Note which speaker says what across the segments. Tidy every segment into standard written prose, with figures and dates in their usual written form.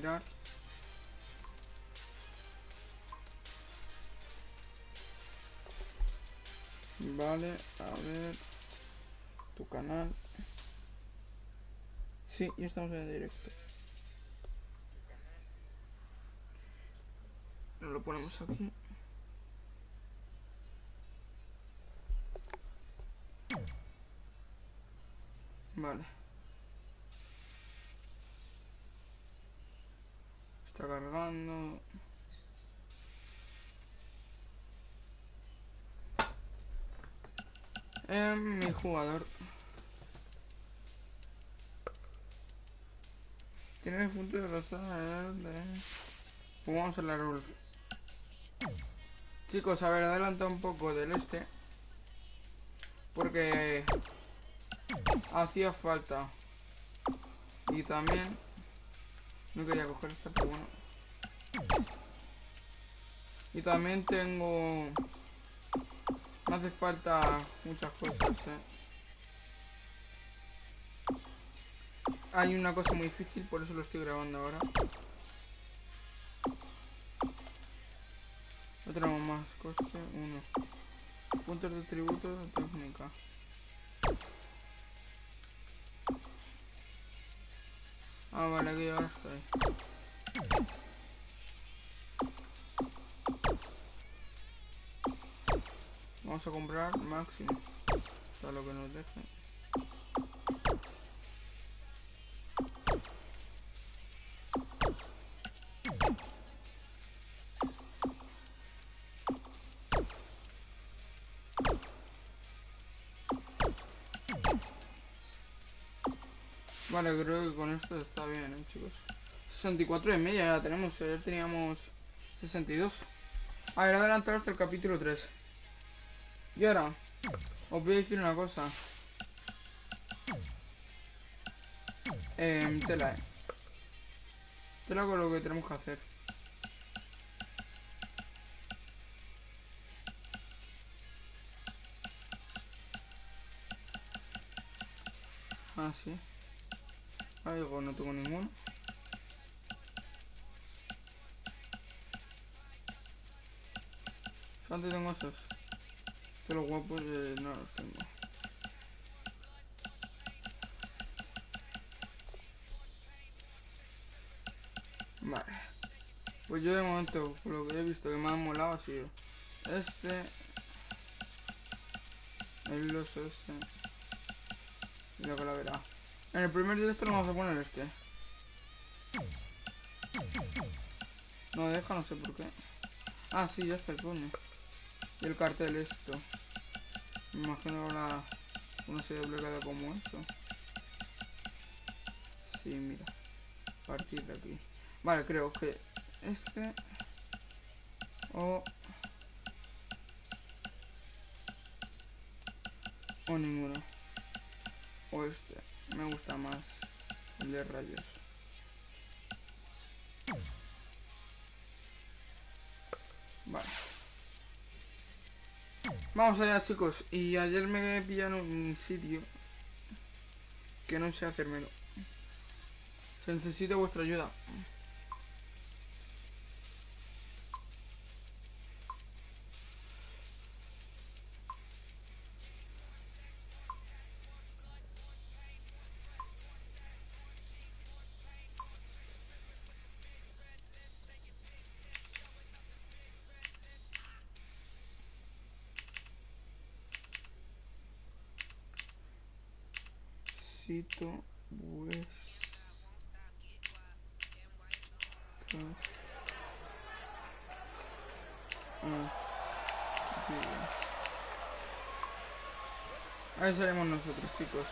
Speaker 1: mirar. Vale, a ver. Tu canal. Sí, ya estamos en directo. Lo ponemos aquí. Vale. Está cargando. Mi jugador. Tiene puntos de los de... Jugamos en la rule. Chicos, a ver, adelanta un poco del este. Porque hacía falta. Y también no quería coger esta, pero bueno. Y también tengo... Me hace falta muchas cosas, Hay una cosa muy difícil, por eso lo estoy grabando ahora. No tenemos más coste, 1. Puntos de tributo de técnica. Ah, vale, aquí ahora está ahí. Vamos a comprar máximo. Todo lo que nos deje. Vale, creo que con esto está bien, chicos. 64 de media ya tenemos. Ayer teníamos 62. A ver, adelantar hasta el capítulo 3. Y ahora, os voy a decir una cosa. Tela, Tela con lo que tenemos que hacer. Ah, sí. Algo no tengo ninguno. Solamente tengo esos. Que los guapos no los tengo. Vale. Pues yo de momento, por lo que he visto que me han molado, ha sido este, el oso ese y la calavera. En el primer directo lo vamos a poner este. No deja, no sé por qué. Ah, sí, ya está el coño. Y el cartel esto. Me imagino ahora uno se doblega como eso. Sí, mira. Partir de aquí. Vale, creo que este o ninguno. O este. Me gusta más el de rayos. Vale. Vamos allá, chicos. Y ayer me pillaron un sitio que no sé hacérmelo. Se necesita vuestra ayuda. Necesito vuestras... Ahí seremos nosotros, chicos.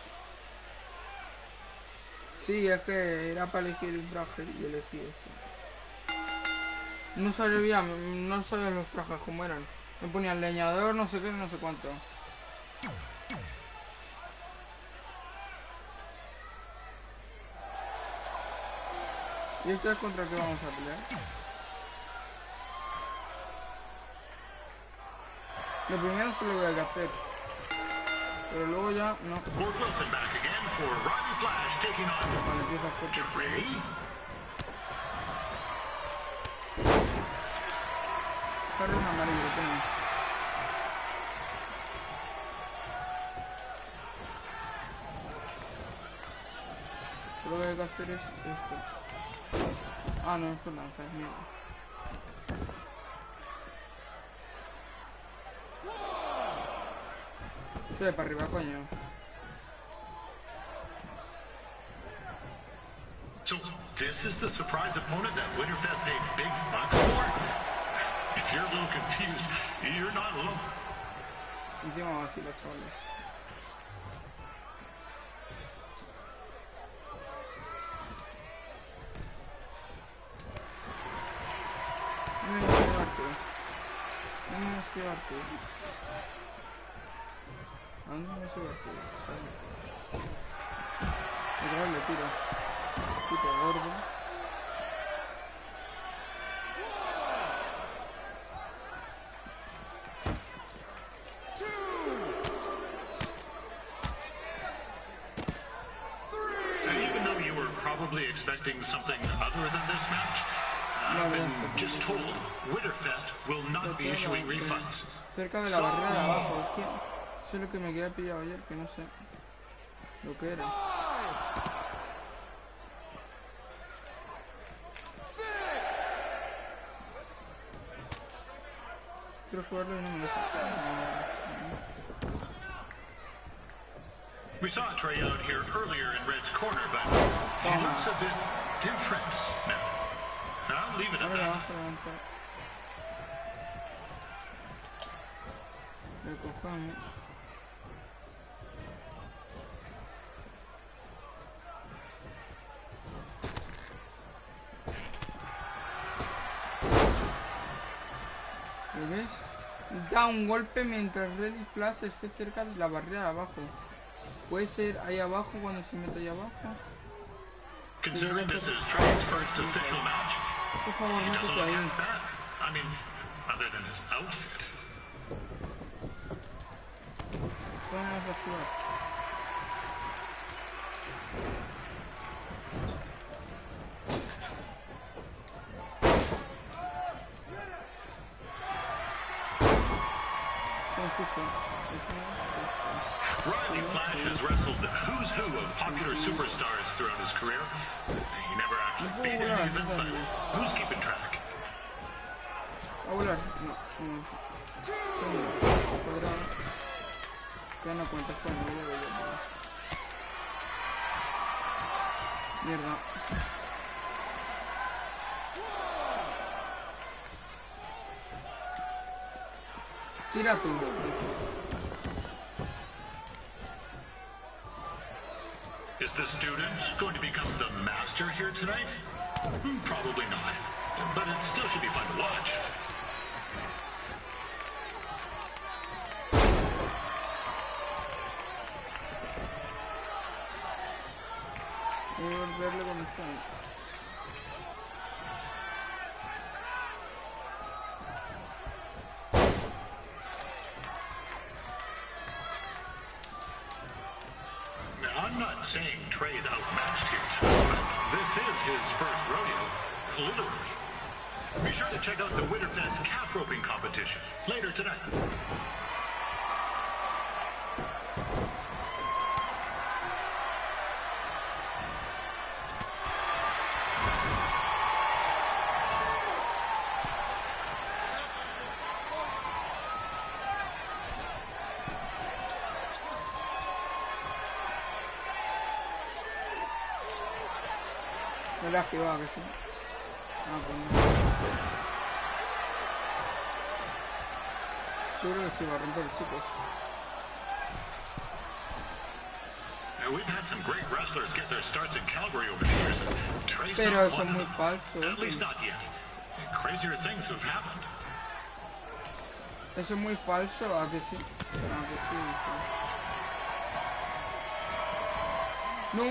Speaker 1: Sí, es que era para elegir el traje y elegí ese. No sabía los trajes como eran. Me ponían leñador, no sé qué, no sé cuánto. ¿Y esto es contra qué vamos a pelear? Lo primero es lo que hay que hacer. Pero luego ya no. Vale, empieza fuerte. Carrera amarillo, tengo. Lo que hay que hacer es esto. Ah, no, esto es lanzar, mierda. Sube para arriba, coño.
Speaker 2: So, this is the surprise opponent that Winterfest paid big bucks for? If you're a little confused, you're not alone.
Speaker 1: Encima vacila, chavales. No me vas a llevar tú. No me vas a llevar tú. ¿A dónde me vas a llevar tú? Otra vez le tiro. Puto gordo.
Speaker 2: Even though you were probably expecting something other than this match, I've been just told Winterfest will not be issuing refunds.
Speaker 1: Cerca de la barrera de abajo, es que eso es lo que me quedé pillado ayer, que no sé lo que era. Quiero jugarlo y no me deja.
Speaker 2: We saw Trey out here earlier in Red's corner, but he looks a bit different now. I'll leave it at that.
Speaker 1: Le cojamos. ¿Lo ves? Da un golpe mientras Ready Plus esté cerca de la barrera de abajo. Puede ser ahí abajo cuando se mete ahí abajo.
Speaker 2: Considering this is Trey's first official match,
Speaker 1: Por favor,
Speaker 2: he doesn't
Speaker 1: métete
Speaker 2: look
Speaker 1: ahí.
Speaker 2: half bad. I mean, other than his outfit.
Speaker 1: Vamos a jugar.
Speaker 2: Riley Flash has wrestled the who's who of popular superstars throughout his career. He never actually beat any of them, but who's keeping track?
Speaker 1: ¿A volar? No, no. Cuadrado. Que no cuentas con el video de mierda. Tira tú.
Speaker 2: Is the student going to become the master here tonight? Probably not, but it still should be fun to watch.
Speaker 1: Voy a volverle con esto.
Speaker 2: I'm not saying Trey's outmatched here tonight, but this is his first rodeo, literally. Be sure to check out the Winterfest calf roping competition later tonight.
Speaker 1: No le has activado, que sí. Ah, pues no. Yo creo que sí va a romper, chicos.
Speaker 2: We've had some great wrestlers get their starts in Calgary over the years. Trey's
Speaker 1: Pero
Speaker 2: not
Speaker 1: eso es
Speaker 2: one
Speaker 1: muy
Speaker 2: of them.
Speaker 1: falso.
Speaker 2: At least not yet. Crazier things have happened.
Speaker 1: Eso es muy falso, ¿a que sí? Ah, que sí, sí. No.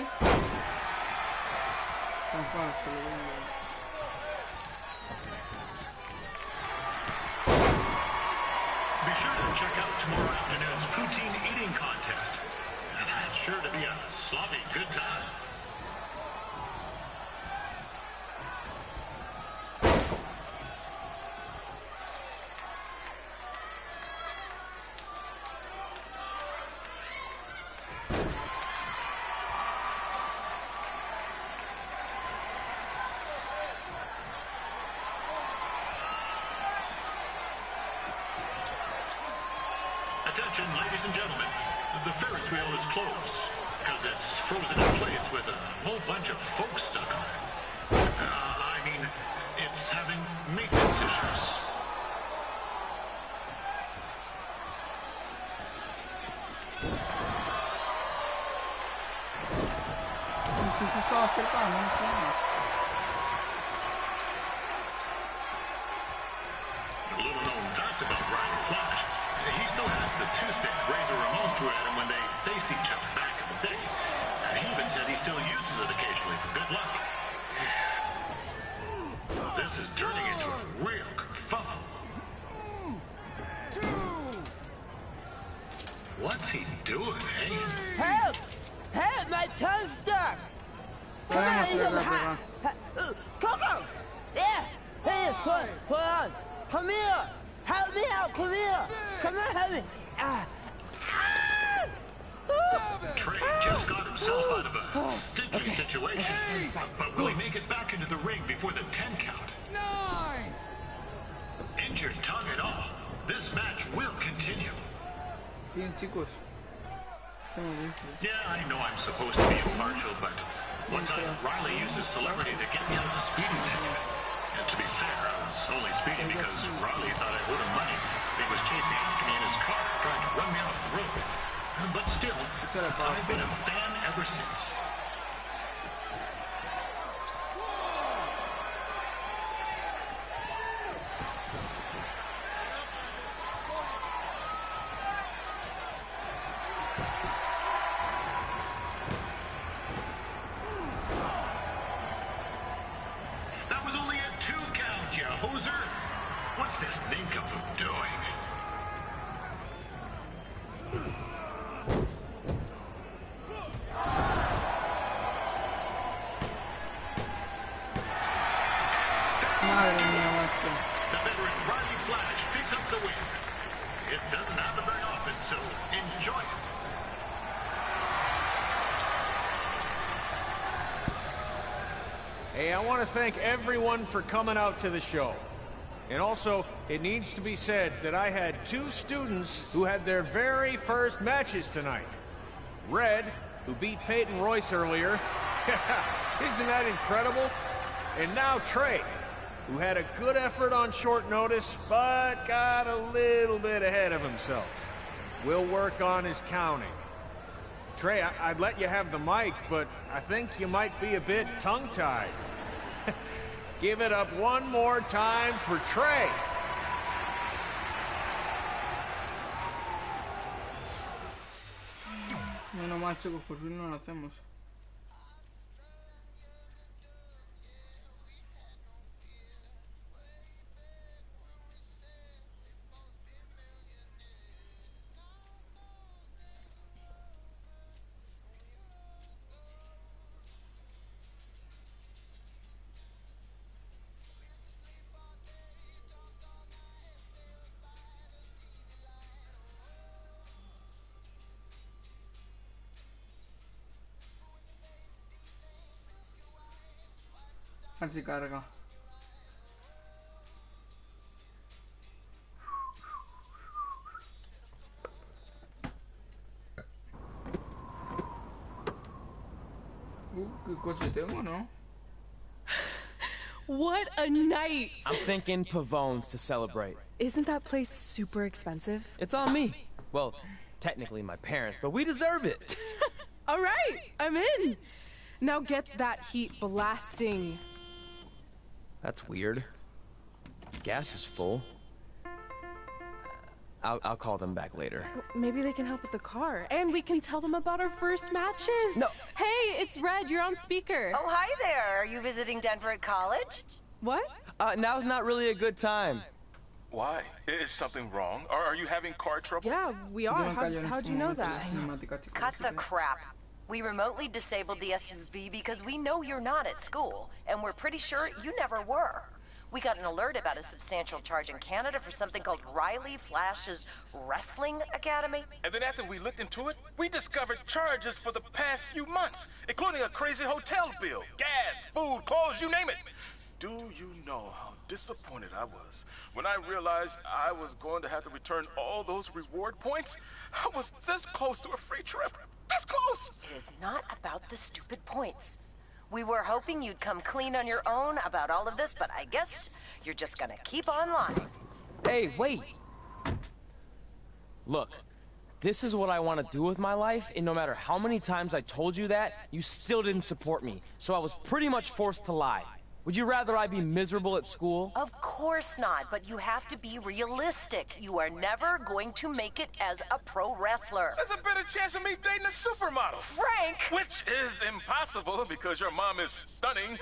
Speaker 1: Tan falso, lo veo.
Speaker 2: Be sure to check out tomorrow afternoon's poutine eating contest. That's sure to be a sloppy good time. Attention, ladies and gentlemen. The Ferris wheel is closed because it's frozen in place with a whole bunch of folks stuck on it. I mean, it's having maintenance issues.
Speaker 1: Si se estaba acercando, no sé más.
Speaker 2: A little known fact about Ryan Flash, he still has the toothpick Razor Ramon threw at him when they faced each other back in the day. He even said he still uses it occasionally for good luck. This is turning into a real kerfuffle. What's he doing, eh?
Speaker 3: Help! Help! My tongue's stuck! Come on, little hot! Coco! Yeah! Hey, hold on! Come here! Help me out! Come here! Come on, help me!
Speaker 2: Trey just got himself out of a sticky situation. But will he make it back into the ring before the 10 count?
Speaker 4: 9!
Speaker 2: Injured tongue and all, this match will continue.
Speaker 1: Bien, chicos.
Speaker 2: Yeah, I know I'm supposed to be impartial, but one time Riley uses celebrity to get me out of a speeding ticket. And to be fair, I was only speeding because Riley thought I owed him money. He was chasing after me in his car, trying to run me off the road. But still, I've been a fan ever since. That was only a 2 count, you hoser. What's this nincompoop doing?
Speaker 1: Madre mía, macho.
Speaker 2: The veteran Riley Flash picks up the win. It doesn't happen very often, so enjoy it.
Speaker 5: Hey, I want to thank everyone for coming out to the show. And also, it needs to be said that I had 2 students who had their very first matches tonight. Red, who beat Peyton Royce earlier. Isn't that incredible? And now Trey, who had a good effort on short notice, but got a little bit ahead of himself. We'll work on his counting. Trey, I'd let you have the mic, but I think you might be a bit tongue-tied. Give it up one more time for Trey.
Speaker 1: Menos mal, chicos, por fin no lo hacemos. A ver si carga. ¿Qué coche tengo, no?
Speaker 6: What a night!
Speaker 7: I'm thinking Pavone's to celebrate.
Speaker 6: Isn't that place super expensive?
Speaker 7: It's on me. Well, technically my parents, but we deserve it.
Speaker 6: All right, I'm in. Now get that heat blasting.
Speaker 7: That's weird. Gas is full. I'll call them back later.
Speaker 6: Maybe they can help with the car. And we can tell them about our first matches.
Speaker 7: No.
Speaker 6: Hey, it's Red. You're on speaker.
Speaker 8: Oh, hi there. Are you visiting Denver at college?
Speaker 6: What?
Speaker 7: Now's not really a good time.
Speaker 9: Why? Is something wrong? Or are you having car trouble?
Speaker 6: Yeah, we are. How'd you know that?
Speaker 8: Cut the crap. We remotely disabled the SUV because we know you're not at school, and we're pretty sure you never were. We got an alert about a substantial charge in Canada for something called Riley Flash's Wrestling Academy.
Speaker 9: And then after we looked into it, we discovered charges for the past few months, including a crazy hotel bill, gas, food, clothes, you name it. Do you know how disappointed I was when I realized I was going to have to return all those reward points? I was this close to a free trip. This close!
Speaker 8: It is not about the stupid points. We were hoping you'd come clean on your own about all of this, but I guess you're just gonna keep on lying.
Speaker 7: Hey, wait! Look, this is what I want to do with my life, and no matter how many times I told you that, you still didn't support me, so I was pretty much forced to lie. Would you rather I be miserable at school?
Speaker 8: Of course not, but you have to be realistic. You are never going to make it as a pro wrestler.
Speaker 9: There's a better chance of me dating a supermodel.
Speaker 8: Frank!
Speaker 9: Which is impossible because your mom is stunning,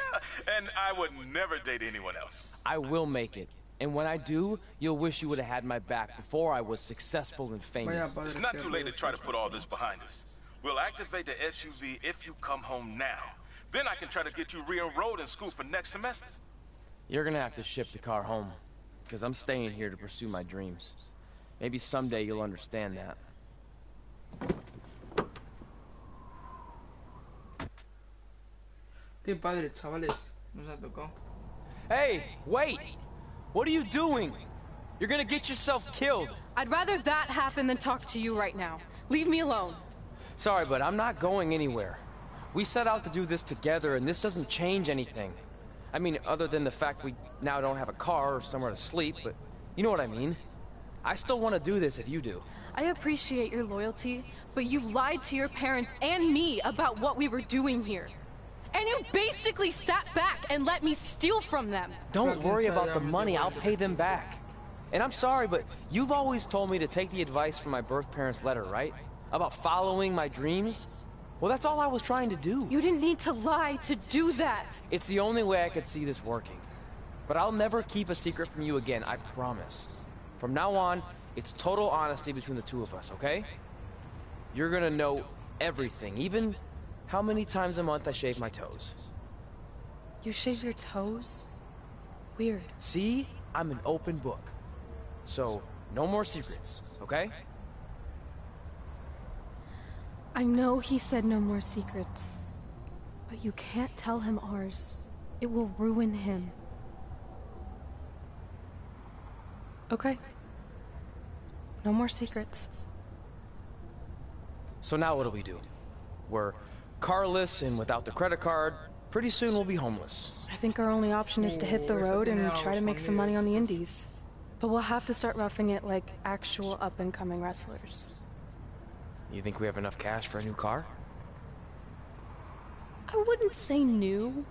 Speaker 9: and I would never date anyone else.
Speaker 7: I will make it. And when I do, you'll wish you would have had my back before I was successful and famous.
Speaker 9: It's not too late to try to put all this behind us. We'll activate the SUV if you come home now. Then I can try to get you re-enrolled in school for next semester.
Speaker 7: You're gonna have to ship the car home, because I'm staying here to pursue my dreams. Maybe someday you'll understand that.
Speaker 1: Qué padre, chavales. Nos ha tocado.
Speaker 7: Hey, wait! What are you doing? You're gonna get yourself killed.
Speaker 6: I'd rather that happen than talk to you right now. Leave me alone.
Speaker 7: Sorry, but I'm not going anywhere. We set out to do this together, and this doesn't change anything. I mean, other than the fact we now don't have a car or somewhere to sleep, but you know what I mean. I still want to do this if you do.
Speaker 6: I appreciate your loyalty, but you lied to your parents and me about what we were doing here. And you basically sat back and let me steal from them.
Speaker 7: Don't worry about the money, I'll pay them back. And I'm sorry, but you've always told me to take the advice from my birth parents' letter, right? About following my dreams? Well, that's all I was trying to do.
Speaker 6: You didn't need to lie to do that.
Speaker 7: It's the only way I could see this working. But I'll never keep a secret from you again, I promise. From now on, it's total honesty between the two of us, okay? You're gonna know everything, even how many times a month I shave my toes.
Speaker 6: You shave your toes? Weird.
Speaker 7: See? I'm an open book. So, no more secrets, okay?
Speaker 6: I know he said no more secrets, but you can't tell him ours. It will ruin him. Okay. No more secrets.
Speaker 7: So now what do we do? We're carless and without the credit card. Pretty soon we'll be homeless.
Speaker 6: I think our only option is to hit the road and try to make some money on the indies. But we'll have to start roughing it like actual up-and-coming wrestlers.
Speaker 7: You think we have enough cash for a new car?
Speaker 6: I wouldn't say new.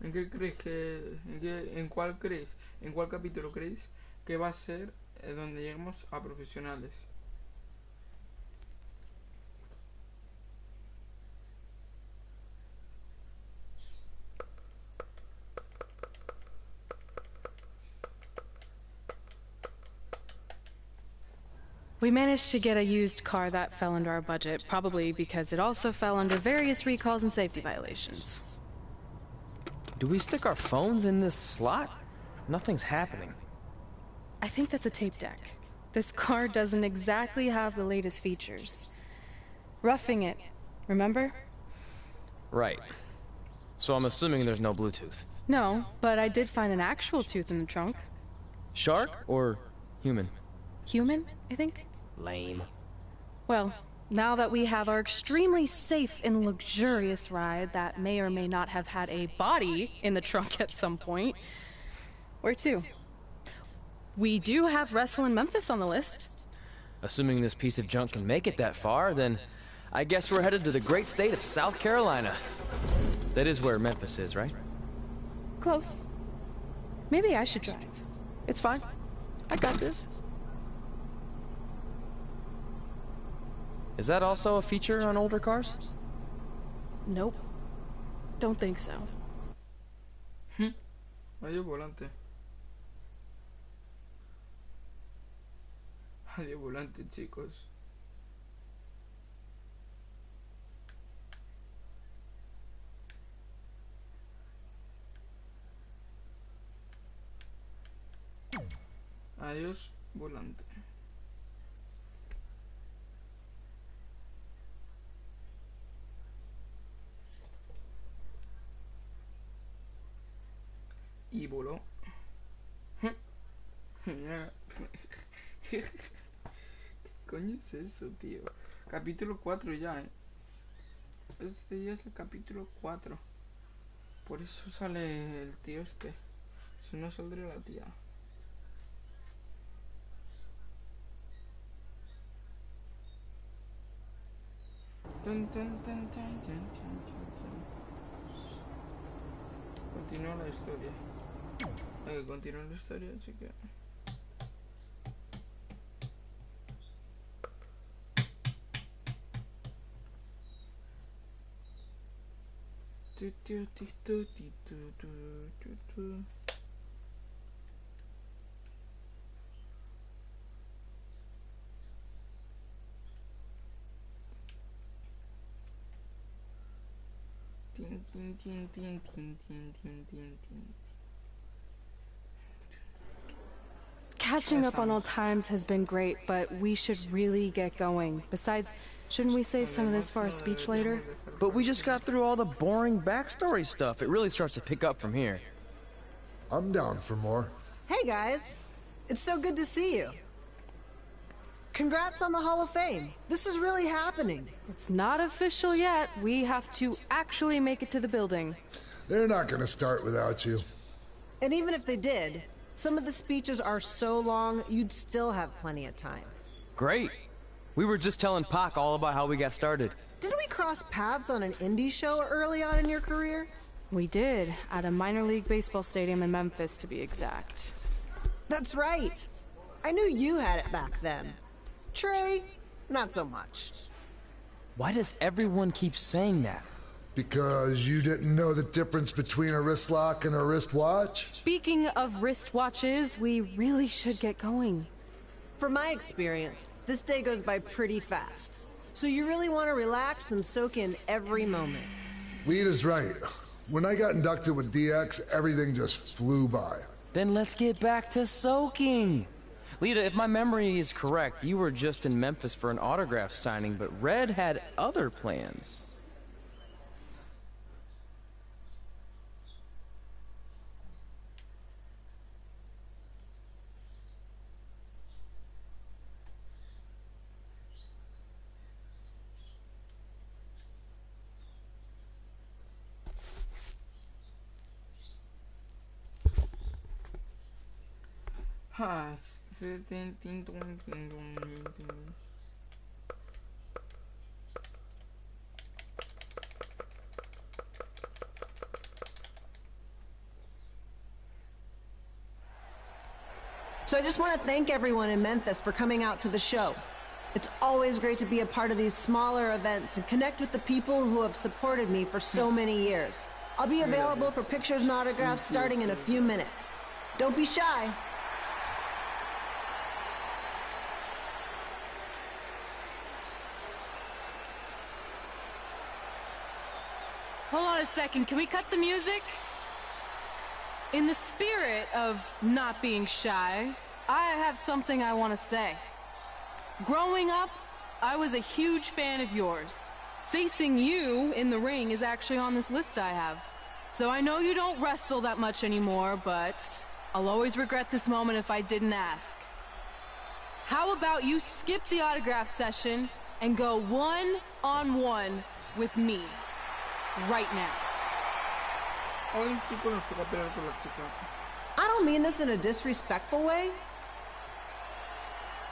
Speaker 1: ¿En qué crees que... en cuál crees? ¿En cuál capítulo creéis que va a ser donde lleguemos a profesionales?
Speaker 6: We managed to get a used car that fell under our budget, probably because it also fell under various recalls and safety violations.
Speaker 7: Do we stick our phones in this slot? Nothing's happening.
Speaker 6: I think that's a tape deck. This car doesn't exactly have the latest features. Roughing it, remember?
Speaker 7: Right. So I'm assuming there's no Bluetooth.
Speaker 6: No, but I did find an actual tooth in the trunk.
Speaker 7: Shark or human?
Speaker 6: Human, I think?
Speaker 7: Lame.
Speaker 6: Well, now that we have our extremely safe and luxurious ride that may or may not have had a body in the trunk at some point, where to? We do have Wrestle in Memphis on the list.
Speaker 7: Assuming this piece of junk can make it that far, then I guess we're headed to the great state of South Carolina. That is where Memphis is, right?
Speaker 6: Close. Maybe I should drive.
Speaker 7: It's fine. I got this. Is that also a feature on older cars?
Speaker 6: Nope. Don't think so.
Speaker 1: Adiós volante. Adiós volante, chicos. Adiós volante. 𝙏𝙒𝙄𝙏𝘾. Mira. ¿Qué coño es eso, tío? Capítulo 4 ya, Este ya es el capítulo 4. Por eso sale el tío este. Si no saldría la tía. Continúa la historia. Continúa la historia, así que...
Speaker 6: Catching up on old times has been great, but we should really get going. Besides, shouldn't we save some of this for our speech later?
Speaker 7: But we just got through all the boring backstory stuff. It really starts to pick up from here.
Speaker 4: I'm down for more.
Speaker 10: Hey guys, it's so good to see you. Congrats on the Hall of Fame. This is really happening.
Speaker 6: It's not official yet. We have to actually make it to the building.
Speaker 4: They're not gonna start without you.
Speaker 10: And even if they did, some of the speeches are so long, you'd still have plenty of time.
Speaker 7: Great. We were just telling Pac all about how we got started.
Speaker 10: Didn't we cross paths on an indie show early on in your career?
Speaker 6: We did, at a minor league baseball stadium in Memphis, to be exact.
Speaker 10: That's right. I knew you had it back then. Trey, not so much.
Speaker 7: Why does everyone keep saying that?
Speaker 4: Because you didn't know the difference between a wrist lock and a wristwatch?
Speaker 6: Speaking of wristwatches, we really should get going.
Speaker 10: From my experience, this day goes by pretty fast. So you really want to relax and soak in every moment.
Speaker 4: Lita's right. When I got inducted with DX, everything just flew by.
Speaker 7: Then let's get back to soaking. Lita, if my memory is correct, you were just in Memphis for an autograph signing, but Red had other plans.
Speaker 10: So I just want to thank everyone in Memphis for coming out to the show. It's always great to be a part of these smaller events and connect with the people who have supported me for so many years. I'll be available for pictures and autographs starting in a few minutes. Don't be shy.
Speaker 6: Hold on a second, can we cut the music? In the spirit of not being shy, I have something I want to say. Growing up, I was a huge fan of yours. Facing you in the ring is actually on this list I have. So I know you don't wrestle that much anymore, but I'll always regret this moment if I didn't ask. How about you skip the autograph session and go one-on-one with me? Right now.
Speaker 10: I don't mean this in a disrespectful way.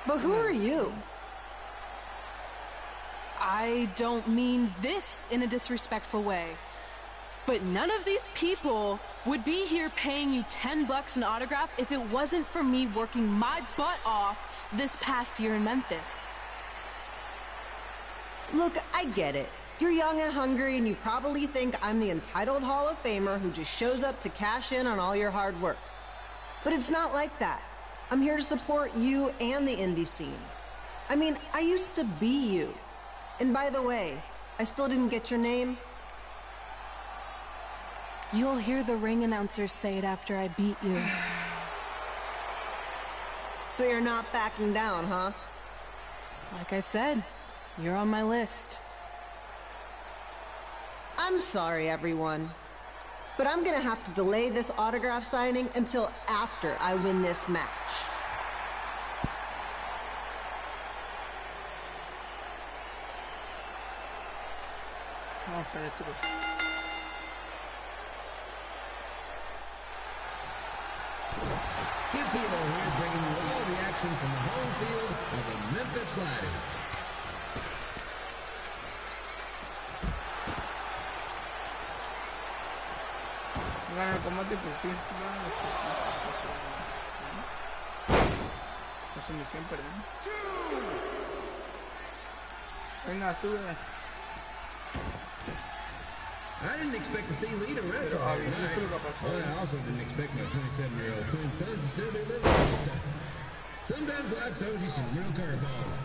Speaker 10: But who are you?
Speaker 6: I don't mean this in a disrespectful way. But none of these people would be here paying you $10 an autograph if it wasn't for me working my butt off this past year in Memphis.
Speaker 10: Look, I get it. You're young and hungry, and you probably think I'm the entitled Hall of Famer who just shows up to cash in on all your hard work. But it's not like that. I'm here to support you and the indie scene. I mean, I used to be you. And by the way, I still didn't get your name.
Speaker 6: You'll hear the ring announcers say it after I beat you.
Speaker 10: So you're not backing down, huh?
Speaker 6: Like I said, you're on my list.
Speaker 10: I'm sorry, everyone. but I'm gonna have to delay this autograph signing until after I win this match.
Speaker 1: Vamos allá, chicos.
Speaker 11: Kid Pilo here, bringing you all the action from the home field of the Memphis Sliders.
Speaker 1: Gana el combate por fin. La sumisión, perdón. Venga, sube.
Speaker 11: I didn't expect to see Lita wrestle tonight. Well, I also didn't expect my 27-year-old twin sons to still be living. Sometimes life throws you some real curveballs.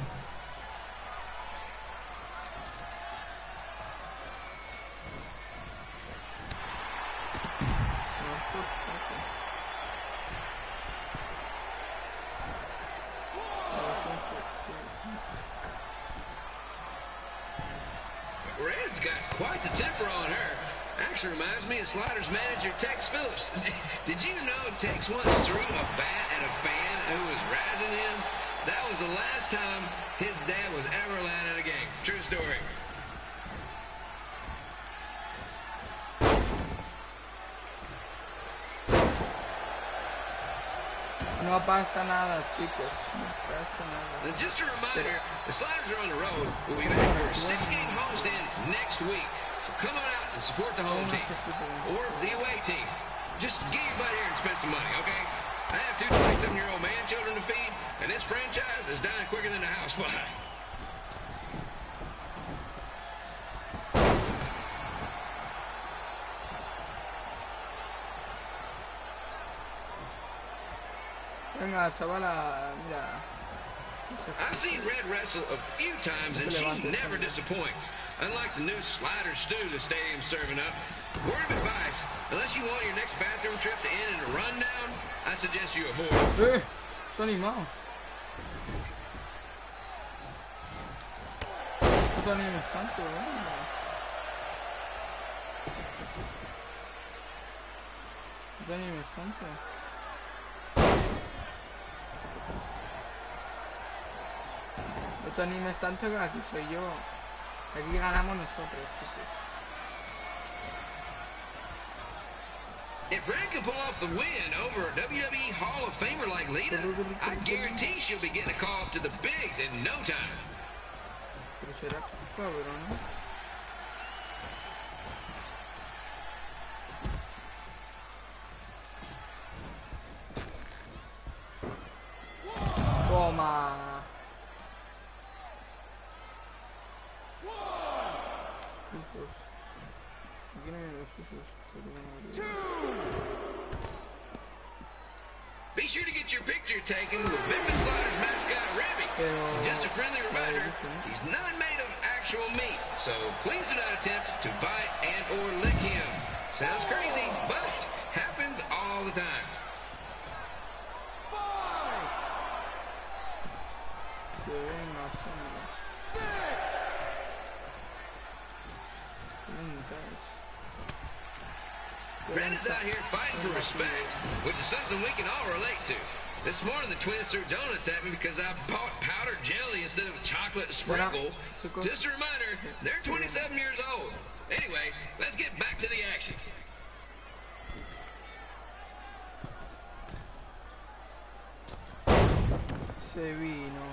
Speaker 12: Red's got quite the temper on her. Actually reminds me of Sliders manager Tex Phillips. Did you know Tex once threw a bat at a fan who was razzing him? That was the last time his dad was ever allowed at a game. True story.
Speaker 1: No pasa nada, chicos. No pasa nada.
Speaker 12: And just a reminder, the Sliders are on the road. We'll be back for a 6-game homestand next week. So come on out and support the home team. Or the away team. Just get your butt here and spend some money, okay? I have two 27-year-old man-children to feed, and this franchise is dying quicker than a housefly.
Speaker 1: Venga, chavala, mira.
Speaker 12: I've seen Red wrestle a few times, and she never disappoints. Unlike the new Slider stew the stadium's serving up. Word of advice, unless you want your next bathroom trip to end in a rundown, I suggest you avoid.
Speaker 1: Soy animado. Puto anime tanto, Puto anime tanto. Esto anime es tanto que aquí soy yo. Aquí ganamos nosotros, chicos.
Speaker 12: If Red can pull off the win over a WWE Hall of Famer like Lita, I guarantee she'll be getting a call up to the bigs in no time.
Speaker 1: Pero será cabrón, ¿no? Toma.
Speaker 12: Be sure to get your picture taken with Memphis Sliders mascot Remy. Just a friendly reminder, he's not made of actual meat, so please do not attempt to bite and or lick him. Sounds crazy, but happens all the time. Red is out here fighting for respect, which is something we can all relate to. This morning the twins threw donuts at me because I bought powdered jelly instead of chocolate sprinkle. Just a reminder, they're 27 years old. Anyway, let's get back to the action.
Speaker 1: Se vino.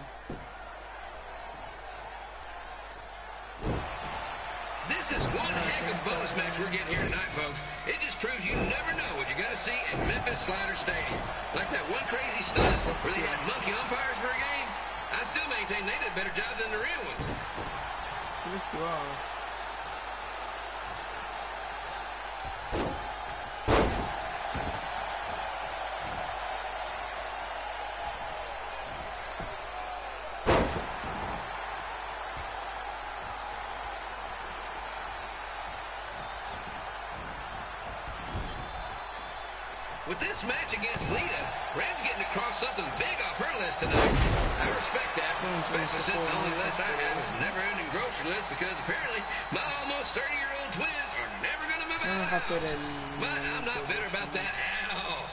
Speaker 12: This is one heck of a bonus match we're getting here tonight, folks. It just proves you never know what you're going to see at Memphis Sliders Stadium. Like that one crazy stunt where they had monkey umpires for a game. I still maintain they did a better job than the real ones. With this match against Lita, Red's getting to cross something big off her list tonight. I respect that, especially since the only list I have is a never-ending grocery list because apparently my almost 30-year-old twins are never going to move
Speaker 1: Vamos a hacer el...
Speaker 12: But I'm not bitter about that at all.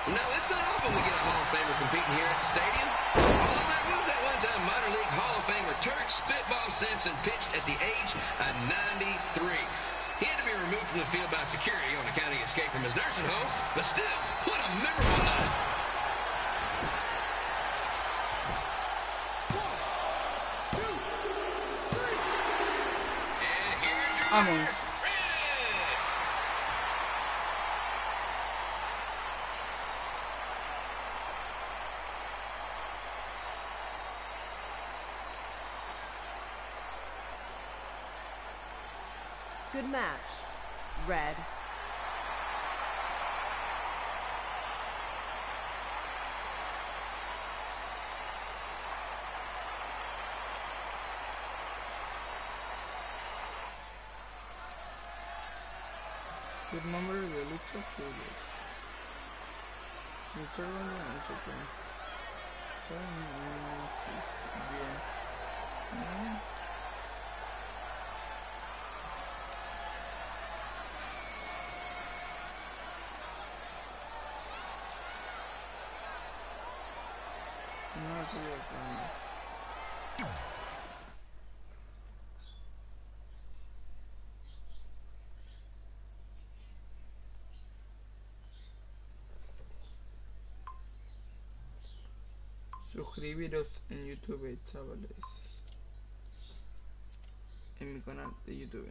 Speaker 12: Now, it's not often we get a Hall of Famer competing here at the stadium. Although there was that one time minor league Hall of Famer Turk Spitball Simpson pitched at the age of 93. He had to be removed from the field by security on account of the escape from his nursing home, but still, what a memorable night. And here's your
Speaker 1: Vamos.
Speaker 10: Good match, Red.
Speaker 1: Good nombre de lucha chulos. Lucha grande, no sé qué. Bien. No estoy de acuerdo. Suscribiros en YouTube, chavales. En mi canal de YouTube.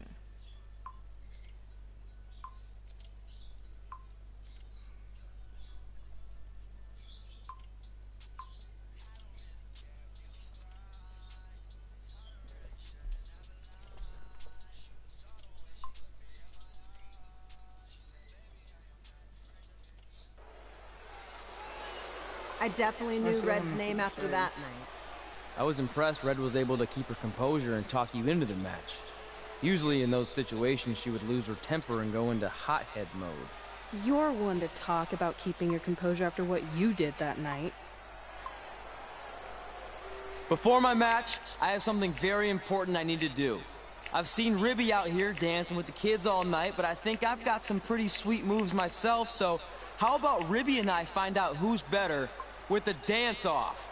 Speaker 10: I definitely knew Red's name after that night.
Speaker 7: I was impressed Red was able to keep her composure and talk you into the match. Usually in those situations she would lose her temper and go into hothead mode.
Speaker 6: You're one to talk about keeping your composure after what you did that night.
Speaker 7: Before my match, I have something very important I need to do. I've seen Ribby out here dancing with the kids all night, but I think I've got some pretty sweet moves myself, so how about Ribby and I find out who's better with the dance-off?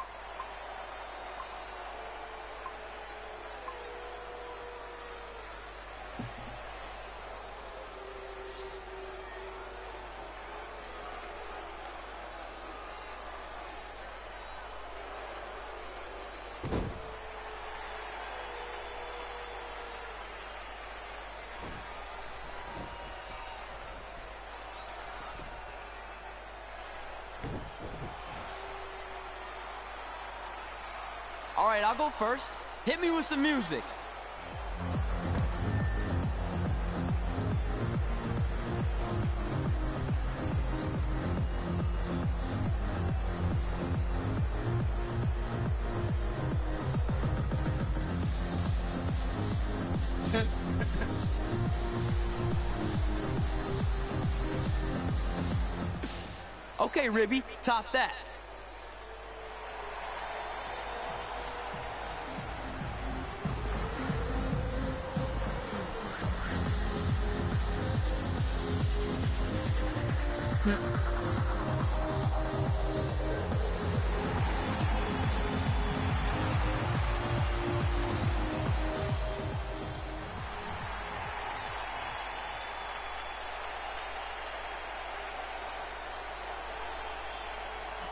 Speaker 7: All right, I'll go first. Hit me with some music. Okay, Ribby, top that.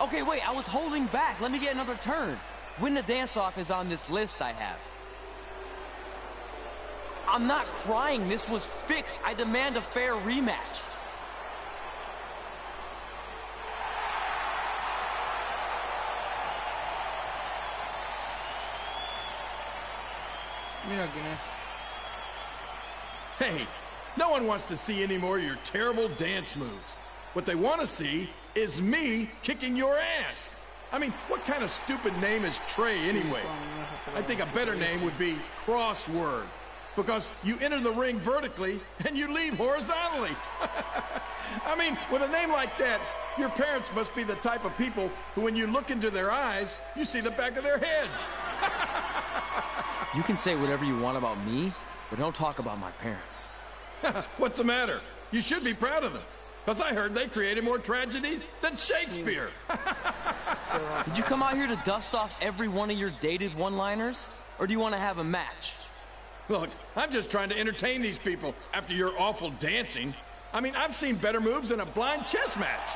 Speaker 7: Okay, wait, I was holding back. Let me get another turn. Win the dance-off is on this list I have. I'm not crying. This was fixed. I demand a fair rematch.
Speaker 1: Mira quién es.
Speaker 13: Hey, no one wants to see any more of your terrible dance moves. What they want to see is me kicking your ass. I mean, what kind of stupid name is Trey anyway? I think a better name would be Crossword. because you enter the ring vertically and you leave horizontally. I mean, with a name like that, your parents must be the type of people who, when you look into their eyes, you see the back of their heads.
Speaker 7: You can say whatever you want about me, but don't talk about my parents.
Speaker 13: What's the matter? You should be proud of them, because I heard they created more tragedies than Shakespeare.
Speaker 7: Did you come out here to dust off every one of your dated one-liners? Or do you want to have a match?
Speaker 13: Look, I'm just trying to entertain these people after your awful dancing. I mean, I've seen better moves in a blind chess match.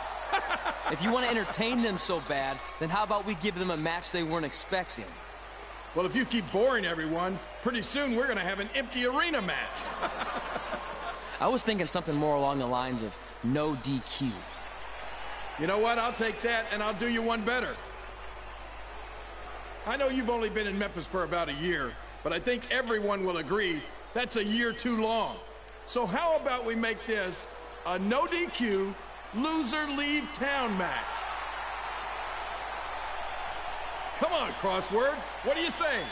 Speaker 7: If you want to entertain them so bad, then how about we give them a match they weren't expecting?
Speaker 13: Well, if you keep boring everyone, pretty soon we're going to have an empty arena match.
Speaker 7: I was thinking something more along the lines of no DQ.
Speaker 13: You know what? I'll take that, and I'll do you one better. I know you've only been in Memphis for about a year, but I think everyone will agree that's a year too long. So how about we make this a no DQ, loser leave town match? Come on, Crossword. What do you say?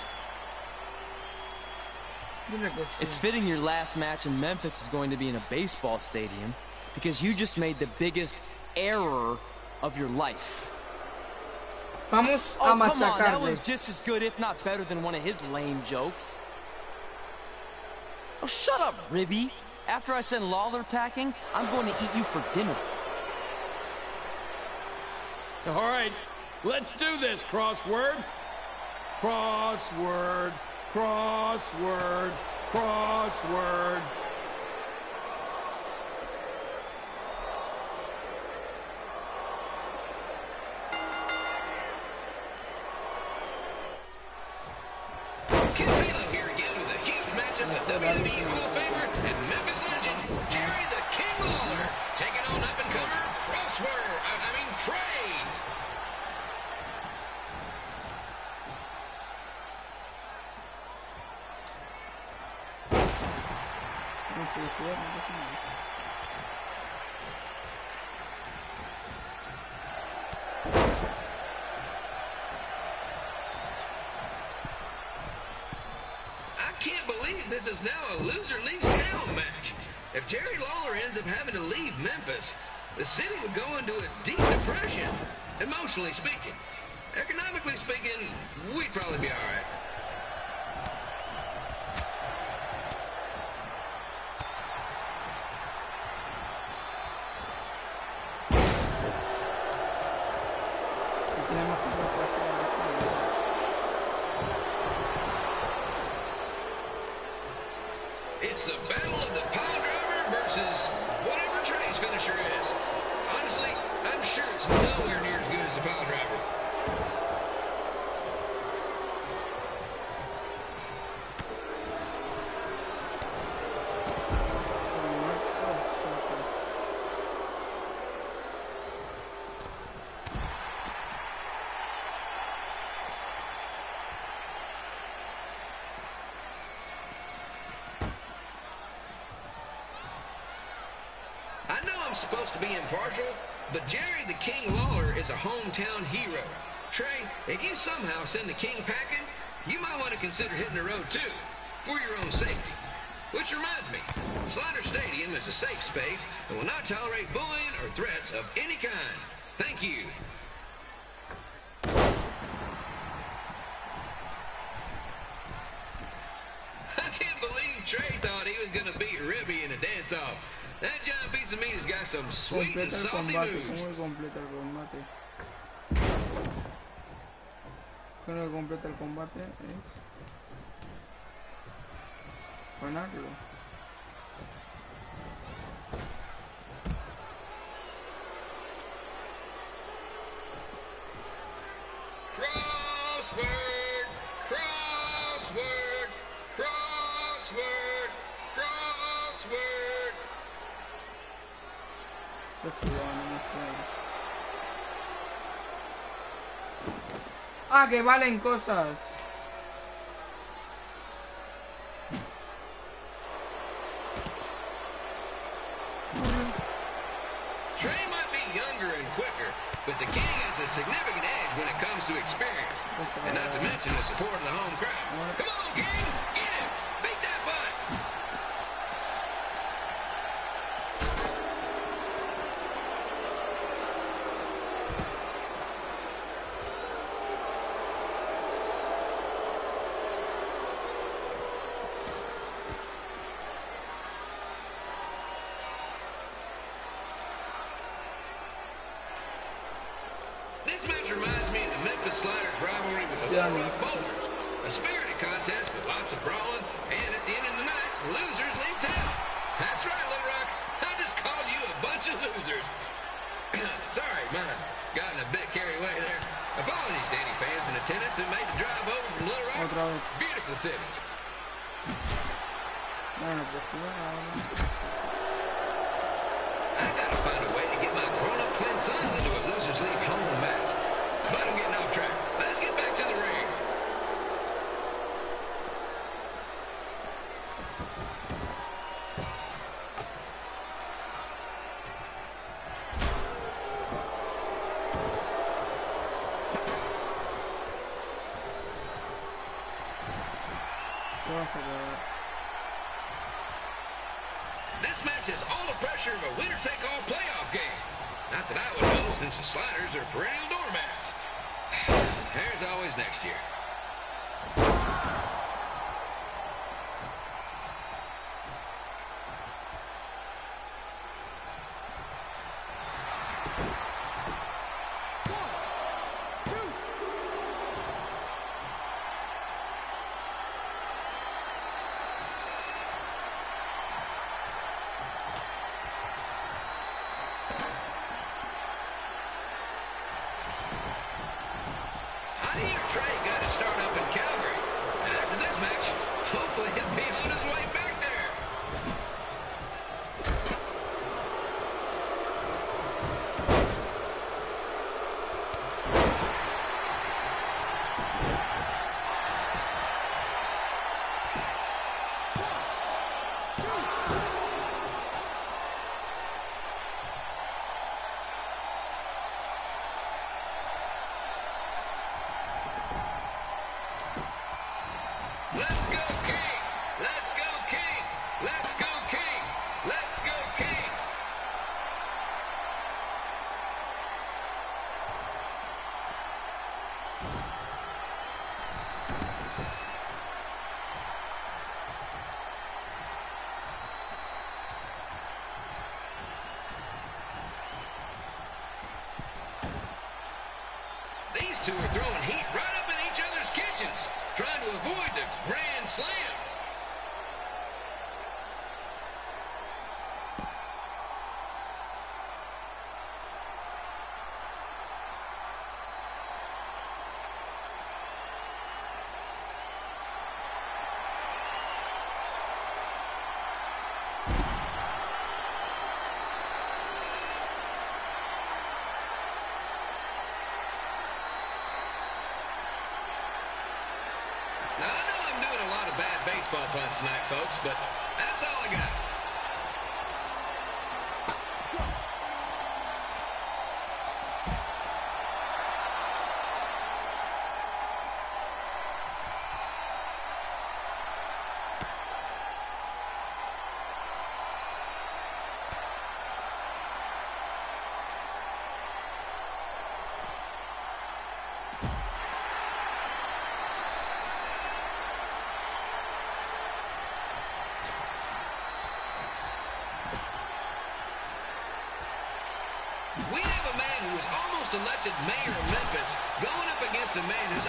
Speaker 7: It's fitting your last match in Memphis is going to be in a baseball stadium because you just made the biggest error of your life.
Speaker 1: Vamos a
Speaker 7: come on,
Speaker 1: machacarle.
Speaker 7: that was just as good, if not better, than one of his lame jokes. Oh, shut up, Ribby. After I send Lawler packing, I'm going to eat you for dinner.
Speaker 13: All right, let's do this, Crossword. Crossword, crossword, crossword.
Speaker 12: Kid Baylor here again with a huge matchup with WWE Hall of Famer and Memphis legend, Jerry the King Lawler, taking on up-and-comer Trey. I can't believe this is now a loser leaves town match. If Jerry Lawler ends up having to leave Memphis, the city would go into a deep depression, emotionally speaking. Economically speaking, we'd probably be all right. It's the battle of the pile driver versus whatever Trey's finisher is. Honestly, I'm sure it's nowhere near as good as the pile driver. I know I'm supposed to be impartial, but Jerry the King Lawler is a hometown hero. Trey, if you somehow send the King packing, you might want to consider hitting the road too, for your own safety. Which reminds me, Slaughter Stadium is a safe space and will not tolerate bullying or threats of any kind. Thank you. I can't believe Trey thought he was going to beat Ribby in a dance-off. That giant piece of meat has got some sweet and saucy moves.
Speaker 1: ¿Cómo completa el combate? Creo que completa el combate es ganarlo.
Speaker 12: Crossword, crossword, crossword, crossword.
Speaker 1: Ah, que valen cosas.
Speaker 12: Trey might be younger and quicker, but the King has a significant edge when it comes to experience, and not to mention the support of the home crowd. Come on, King, get him! Beat that butt! rough boulders. A spirited contest with lots of brawling, and at the end of the night, losers leave town. That's right, Little Rock. I just called you a bunch of losers. Sorry, mine gotten a bit carried away there. Apologies to any fans in attendance who made the drive over from Little Rock. Beautiful city. I gotta find a way to get my grown-up twin sons into a losers league home match. But I'm getting off track. Let's get back to the ring. This match has all the pressure of a winner-take-all playoff game. Not that I would know, since the Sliders are perennial doormats. There's always next year. These two are throwing heat right up in each other's kitchens, trying to avoid the Grand Slam. Now, I know I'm doing a lot of bad baseball puns tonight, folks, but that's all I got. We have a man who was almost elected mayor of Memphis going up against a man who's...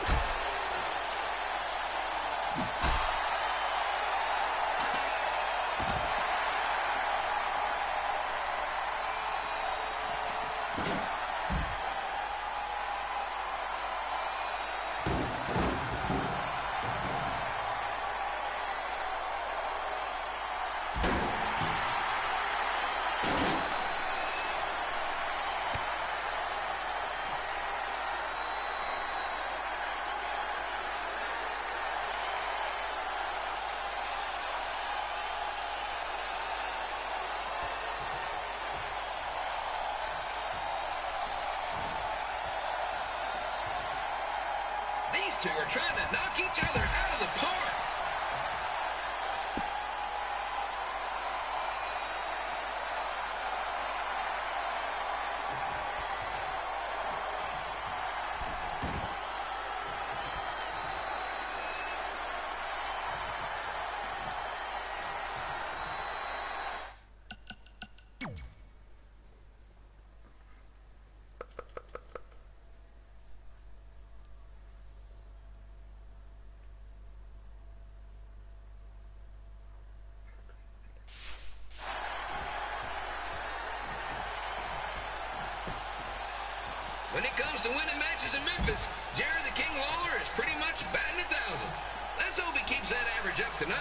Speaker 12: These two are trying to knock each other out of the park. When it comes to winning matches in Memphis, Jerry the King Lawler is pretty much batting 1,000. Let's hope he keeps that average up tonight.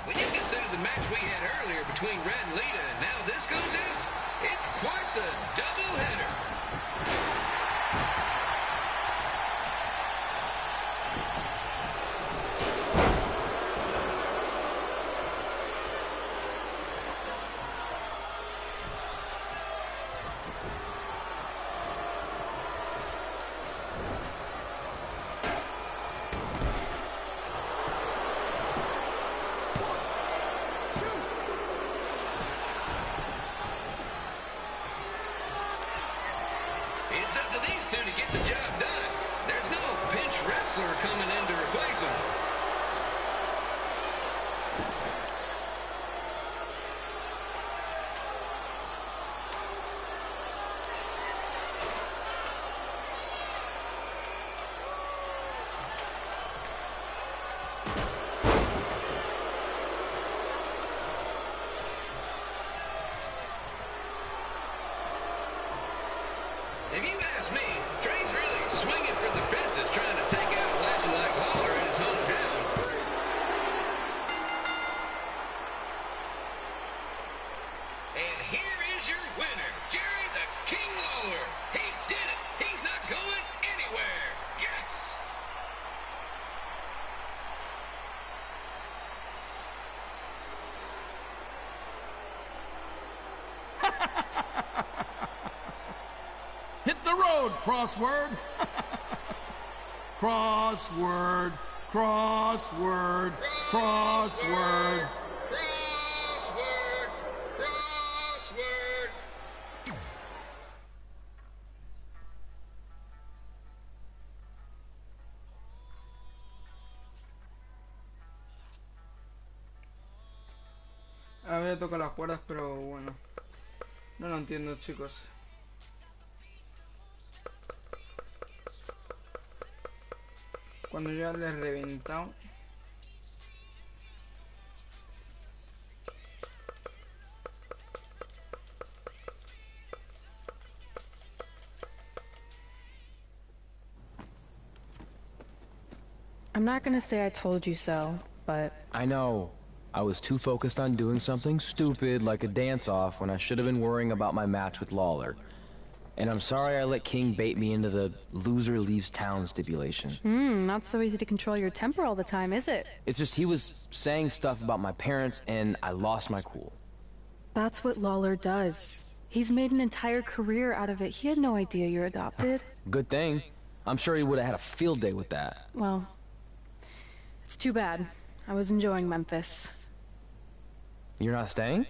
Speaker 12: When you consider the match we had earlier between Red and Lita and now this contest, it's quite the doubleheader. It's up to these two to get the job done. There's no pinch wrestler coming in to replace them. If you ask me, Trey's really swinging for the fences trying to take out a legend like Lawler in his hometown. And here is your winner, Jerry the King Lawler. He did it. He's not going anywhere. Yes!
Speaker 13: Hit the road, crossword. Crossword, crossword, crossword.
Speaker 12: Crossword, crossword.
Speaker 1: A ver, toca las cuerdas, pero bueno. No lo entiendo, chicos. Cuando ya le he reventado.
Speaker 6: I'm not gonna say I told you so, but...
Speaker 7: I know. I was too focused on doing something stupid like a dance-off when I should have been worrying about my match with Lawler. And I'm sorry I let King bait me into the loser leaves town stipulation.
Speaker 6: Not so easy to control your temper all the time, is it?
Speaker 7: It's just he was saying stuff about my parents and I lost my cool.
Speaker 6: That's what Lawler does. He's made an entire career out of it. He had no idea you're adopted.
Speaker 7: Good thing. I'm sure he would have had a field day with that.
Speaker 6: Well, it's too bad. I was enjoying Memphis.
Speaker 7: You're not staying?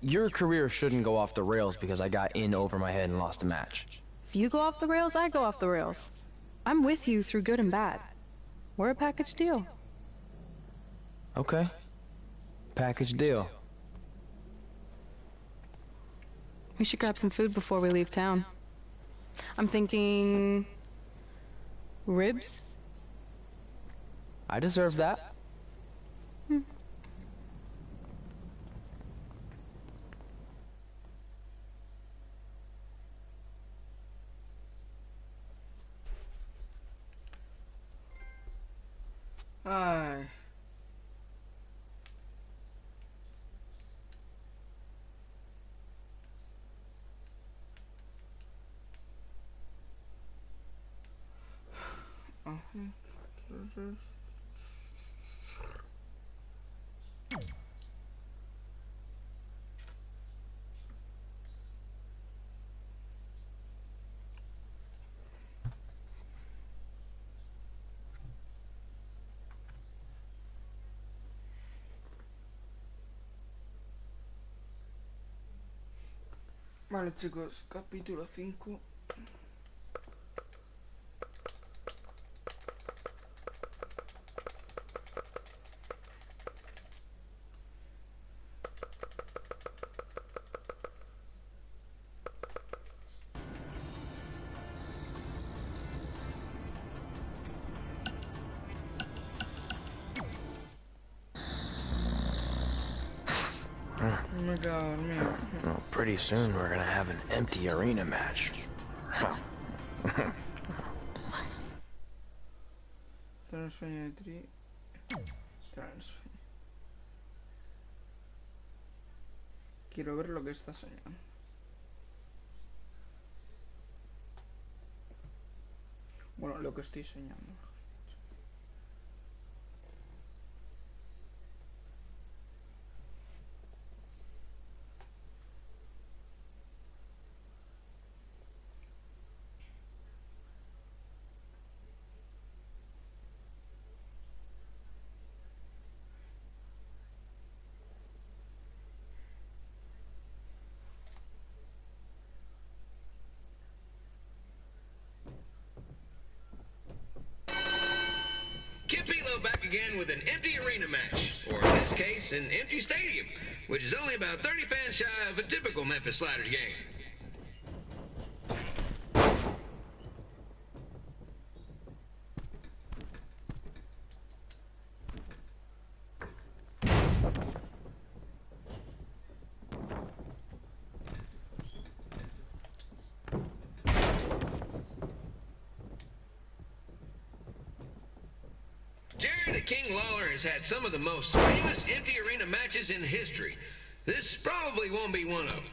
Speaker 7: Your career shouldn't go off the rails because I got in over my head and lost a match.
Speaker 6: If you go off the rails, I go off the rails. I'm with you through good and bad. We're a package deal.
Speaker 7: Okay. Package deal.
Speaker 6: We should grab some food before we leave town. I'm thinking... ribs?
Speaker 7: I deserve that.
Speaker 1: Ay. Vale, chicos, capítulo 5. me he quedado dormido.
Speaker 7: Oh, pretty soon we're gonna have an empty arena match.
Speaker 1: Tener sueño de Tri. Tener sueño. Quiero ver lo que está soñando. Bueno, lo que estoy soñando.
Speaker 12: Back again with an empty arena match, or in this case, an empty stadium, which is only about 30 fans shy of a typical Memphis Sliders game. King Lawler has had some of the most famous empty arena matches in history. This probably won't be one of them.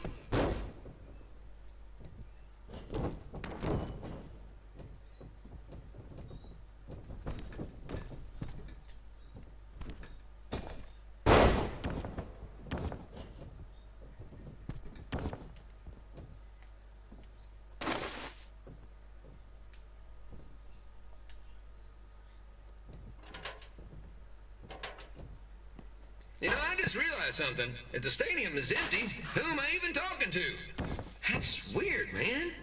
Speaker 12: You know, I just realized something. If the stadium is empty, who am I even talking to? That's weird, man.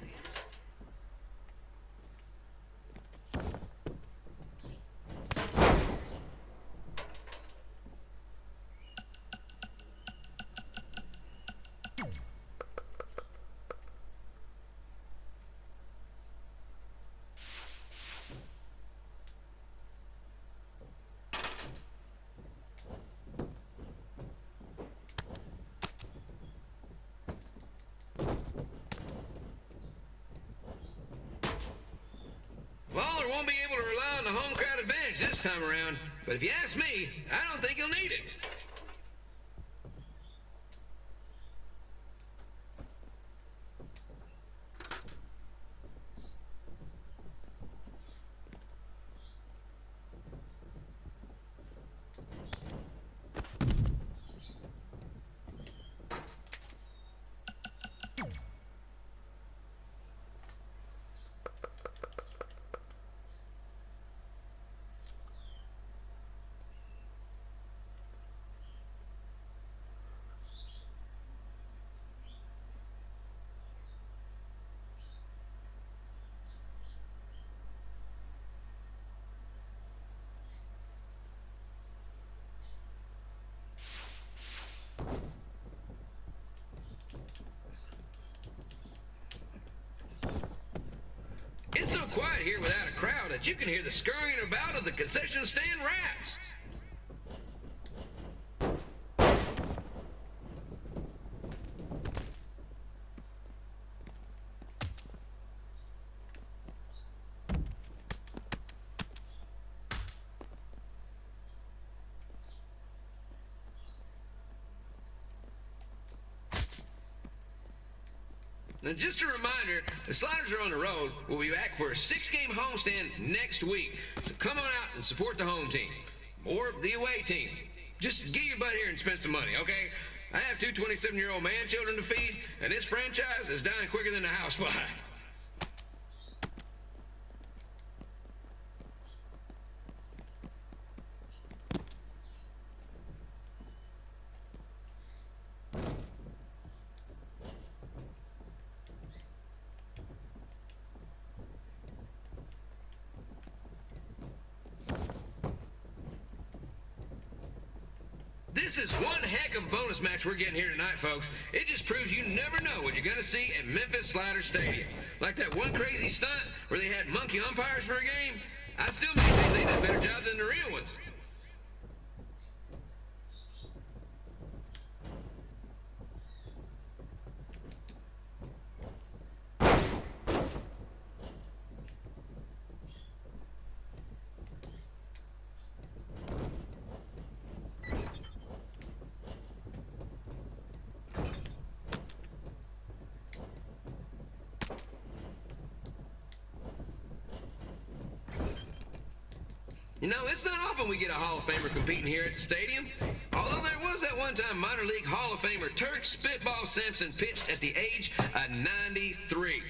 Speaker 12: Lawler won't be able to rely on the home crowd advantage this time around, but if you ask me, I don't think he'll need it. It's so quiet here without a crowd that you can hear the scurrying about of the concession stand rats. Now, just a reminder, the Sliders are on the road. We'll be back for a 6-game homestand next week. So come on out and support the home team. Or the away team. Just get your butt here and spend some money, okay? I have 2 27-year-old man-children to feed, and this franchise is dying quicker than a housefly. This is one heck of a bonus match we're getting here tonight, folks. It just proves you never know what you're going to see at Memphis Sliders Stadium. Like that one crazy stunt where they had monkey umpires for a game. I still maintain they did a better job than the real ones. You know, it's not often we get a Hall of Famer competing here at the stadium. Although there was that one time minor league Hall of Famer Turk Spitball Simpson pitched at the age of 93.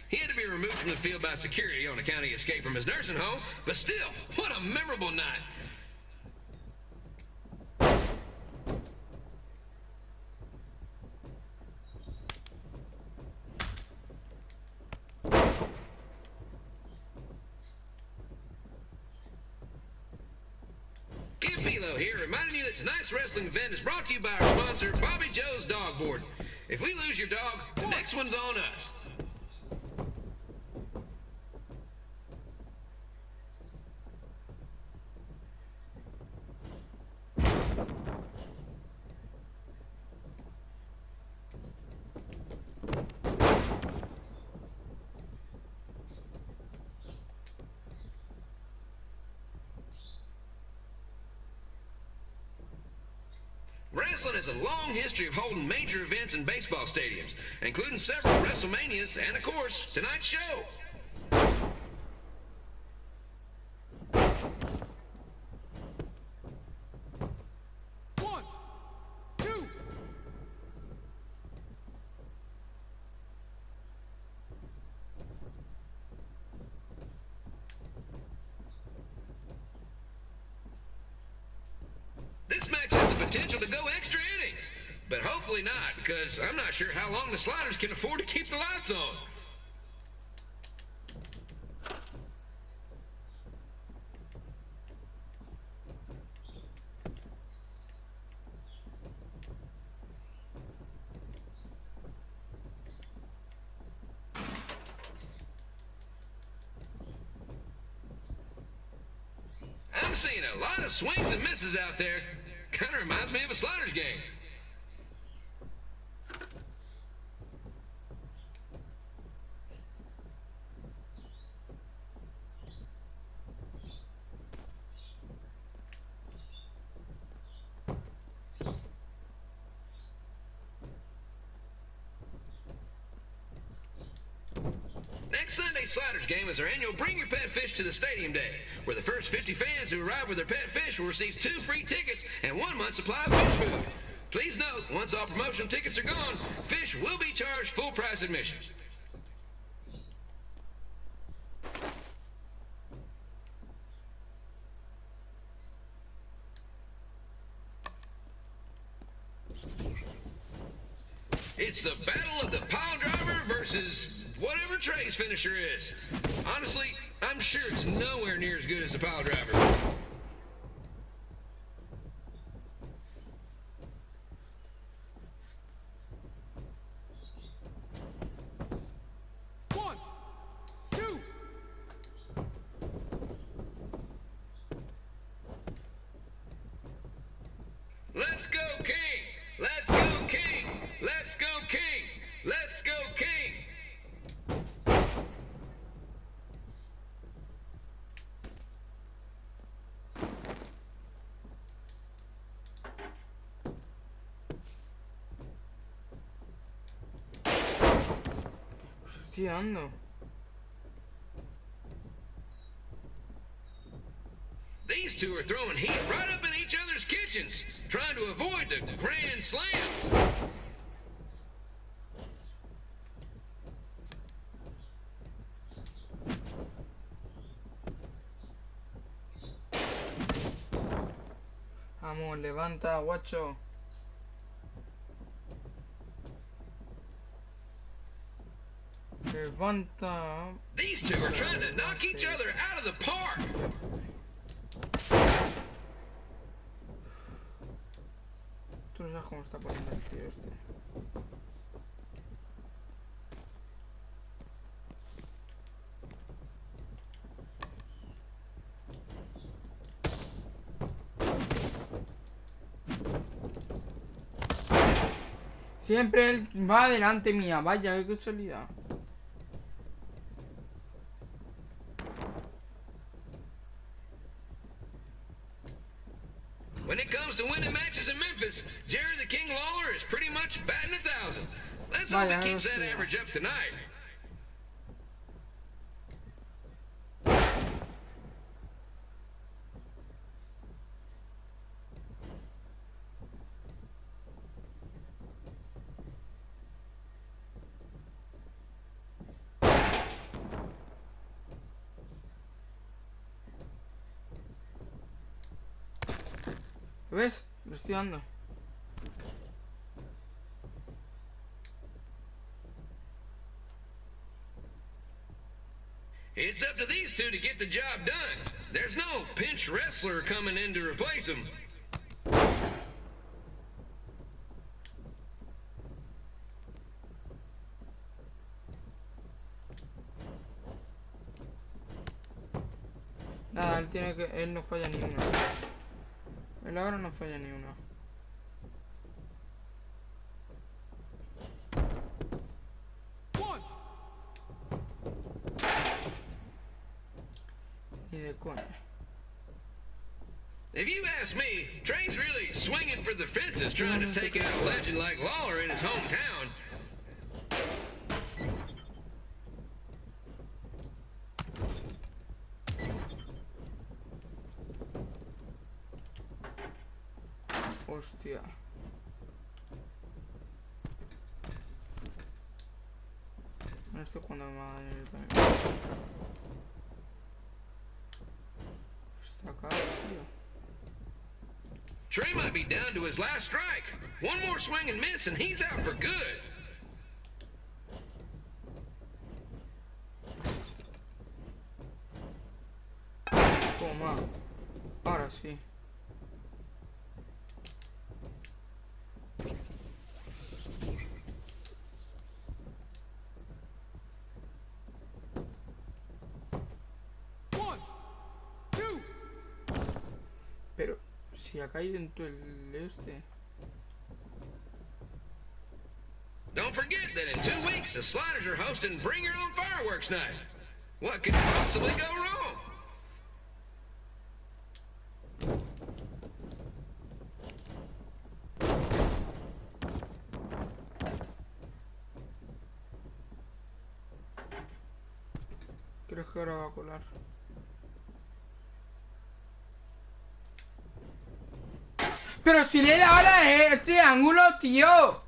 Speaker 12: He had to be removed from the field by security on account of his escape from his nursing home, but still, what a memorable night. Here, reminding you that tonight's wrestling event is brought to you by our sponsor, Bobby Joe's Dog Boarding. If we lose your dog, the next one's on us. Wrestling has a long history of holding major events in baseball stadiums, including several WrestleManias and, of course, tonight's show.
Speaker 5: One, two.
Speaker 12: This match has the potential to go extra innings, but hopefully not, because I'm not sure how long the Sliders can afford to keep the lights on. I'm seeing a lot of swings and misses out there. Kind of reminds me of a Sliders game. Next Sunday's Sliders game is our annual Bring Your Pet Fish to the Stadium Day, where the first 50 fans who arrive with their pet fish will receive 2 free tickets and 1 month's supply of fish food. Please note, once all promotion tickets are gone, fish will be charged full price admission. It's the battle of the pile driver versus whatever Trey's finisher is. Honestly, I'm sure it's nowhere near as good as the pile driver.
Speaker 5: One, two.
Speaker 12: Let's go, King! Let's go, King! Let's go, King! Let's go, King!
Speaker 1: Estoy dando.
Speaker 12: These two are throwing heat right up in each other's kitchens, trying to avoid the Grand Slam.
Speaker 1: Vamos, levanta, guacho. Levanta.
Speaker 12: These two are trying to knock each other out of the park.
Speaker 1: Tú no sabes cómo está poniendo el tío este. Siempre él va delante mía, vaya, qué casualidad.
Speaker 12: When it comes to winning matches in Memphis, Jerry the King Lawler is pretty much batting 1,000. Let's hope he keeps that average up tonight.
Speaker 1: ¿Lo ves? Lo estoy dando.
Speaker 12: It's up to these two to get the job done. There's no pinch wrestler coming in to replace them.
Speaker 1: Nada, él no falla ni una. Él ahora no falla ni una. Ni de coña.
Speaker 12: If you ask me, Trey's really swinging for the fences trying to take out a legend like Lawler in his hometown.
Speaker 1: Hostia. No estoy jugando me va a dañar yo también. Está acá, tío.
Speaker 12: Trey might be down to his last strike. One more swing and miss and he's out for good.
Speaker 1: Toma. Ahora sí. Pero si ha caído en todo el este.
Speaker 12: Don't forget that in 2 weeks the Sliders are hosting Bring Your Own Fireworks Night. What could possibly go wrong?
Speaker 1: Creo que ahora va a colar. Pero si le he dado el triángulo, tío.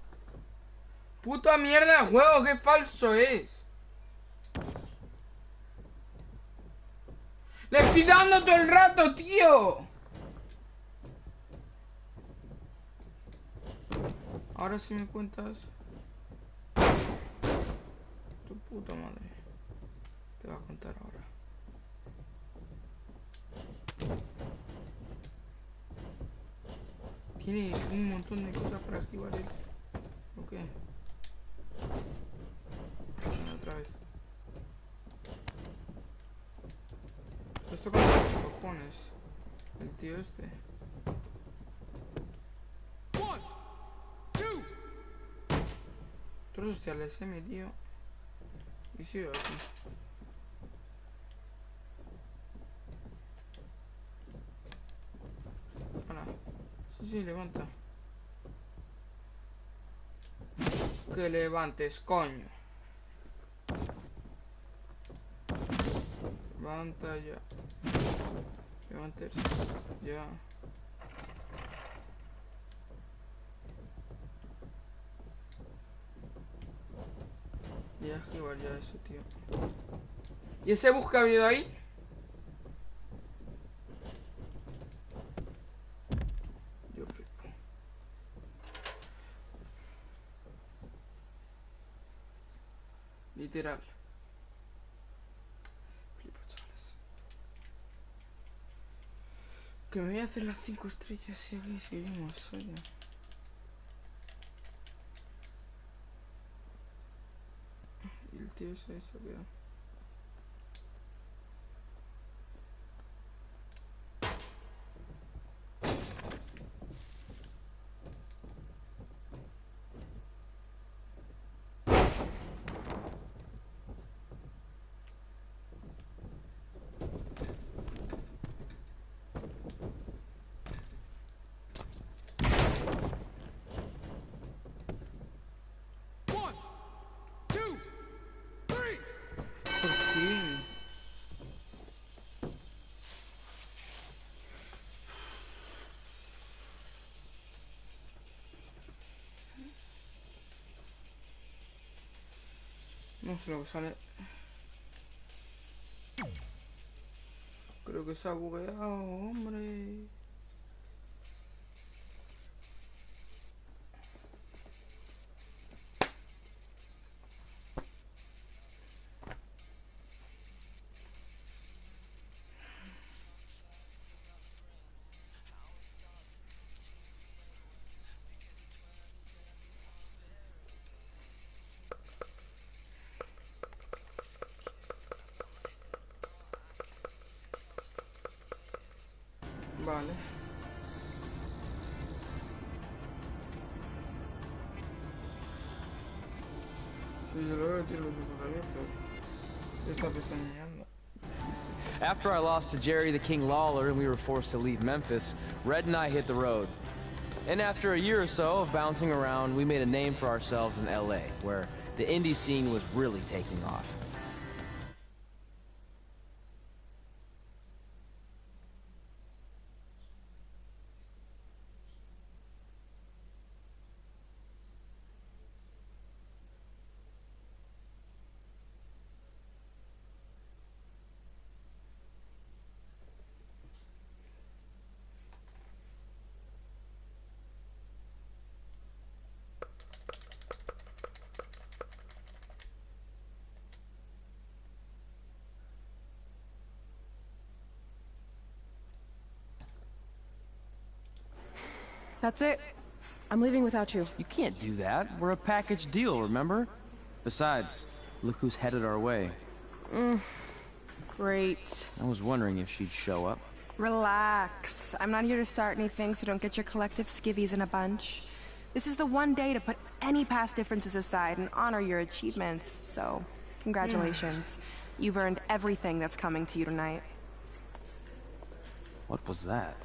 Speaker 1: Puta mierda de juego, qué falso es. Le estoy dando todo el rato, tío. Ahora sí me cuentas. Tu puta madre. Te va a contar ahora. Tiene un montón de cosas para activar él. ¿O qué? Otra vez. Esto con los cojones. El tío este. Trozos de al SM, tío. Y sigo aquí. Hola. Sí, levanta. Que levantes, coño. Levanta ya. Levantes ya. Y activar ya eso, tío. ¿Y ese bus que ha habido ahí? Yo flipo. Literal. Flipo, chavales. Que me voy a hacer las 5 estrellas y aquí seguimos, oye. Y el tío se ha quedado. No sé lo que sale. Creo que se ha bugueado, hombre. Vale. Si yo lo veo, tiene los ojos abiertos. Está pestañeando.
Speaker 7: After I lost to Jerry the King Lawler and we were forced to leave Memphis, Red and I hit the road. And after a year or so of bouncing around, we made a name for ourselves in LA, where the indie scene was really taking off.
Speaker 6: That's it. I'm leaving without you.
Speaker 7: You can't do that. We're a package deal, remember? Besides, look who's headed our way.
Speaker 6: Great.
Speaker 7: I was wondering if she'd show up.
Speaker 14: Relax. I'm not here to start anything, so don't get your collective skivvies in a bunch. This is the one day to put any past differences aside and honor your achievements, so congratulations. You've earned everything that's coming to you tonight.
Speaker 7: What was that?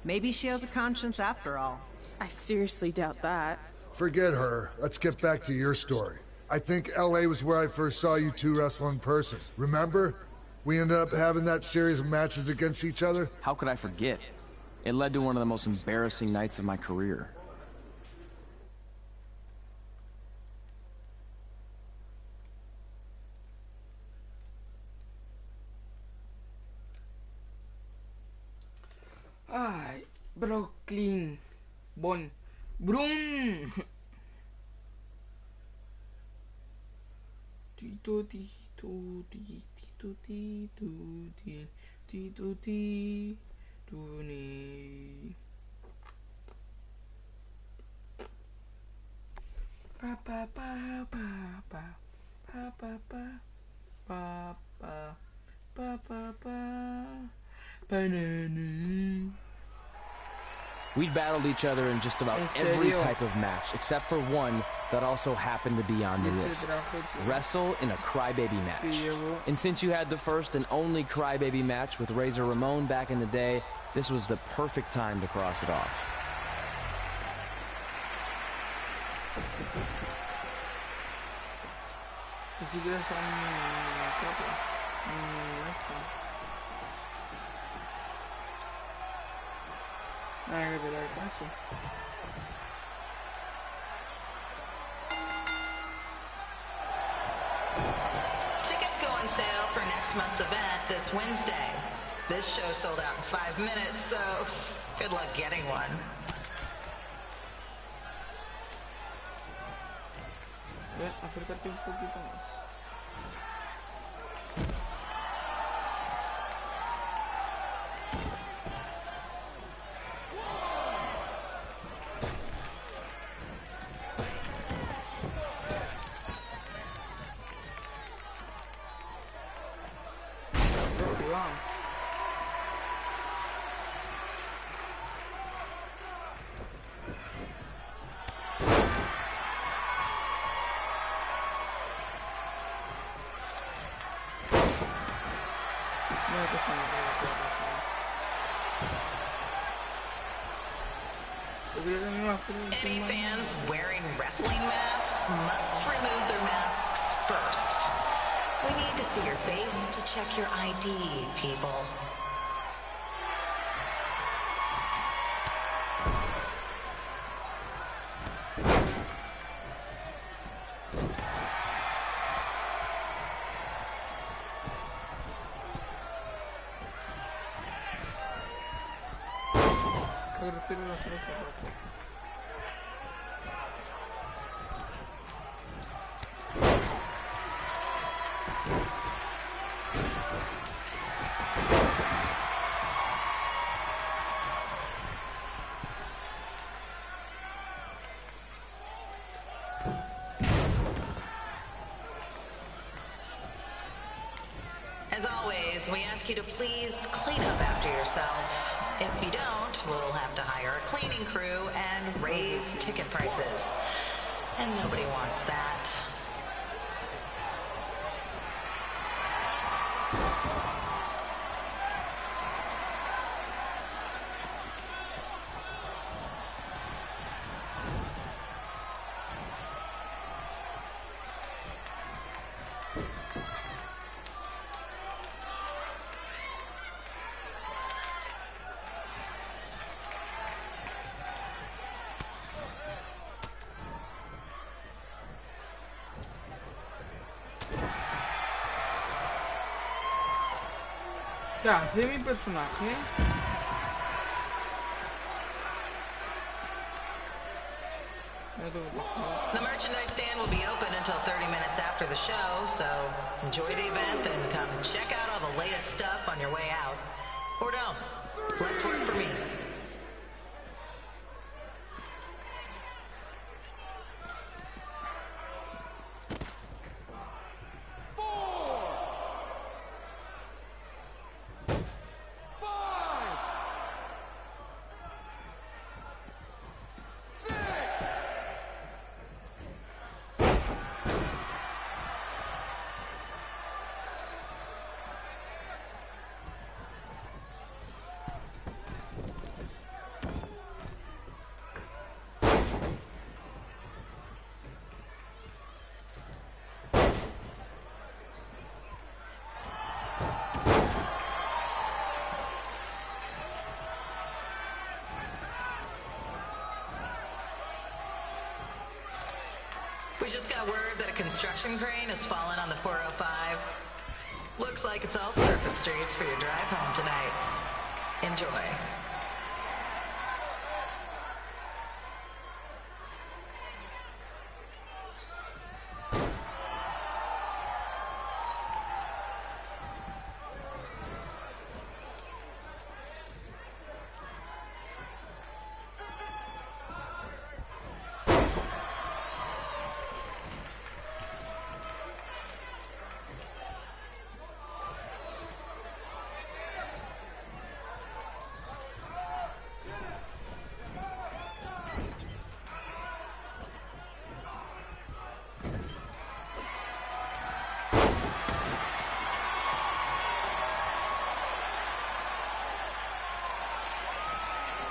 Speaker 10: Maybe she has a conscience after all.
Speaker 6: I seriously doubt that.
Speaker 4: Forget her. Let's get back to your story. I think LA was where I first saw you two wrestle in person. Remember? We ended up having that series of matches against each other.
Speaker 7: How could I forget? It led to one of the most embarrassing nights of my career.
Speaker 1: Ay, Brooklyn. Bon. Brum. Tito, tito, tito, tito, tito, tito, ni. Pa pa pa pa pa pa pa pa pa pa pa pa pa.
Speaker 7: We'd battled each other in just about every type of match, except for one that also happened to be on the list. Wrestle in a crybaby match. And since you had the first and only crybaby match with Razor Ramon back in the day, this was the perfect time to cross it off.
Speaker 15: Tickets go on sale for next month's event this Wednesday. This show sold out in 5 minutes, so good luck getting one.
Speaker 1: Acércate un poquito más.
Speaker 15: Any fans wearing wrestling masks must remove their masks first. We need to see your face to check your ID, people. As always, we ask you to please clean up after yourself. If you don't, we'll have to hire a cleaning crew and raise ticket prices. And nobody wants that.
Speaker 1: ¿Qué hace mi personaje?
Speaker 15: The merchandise stand will be open until 30 minutes after the show, so enjoy the event and come check out all the latest stuff on your way out. Or don't. Less work for me. We just got word that a construction crane has fallen on the 405. Looks like it's all surface streets for your drive home tonight. Enjoy.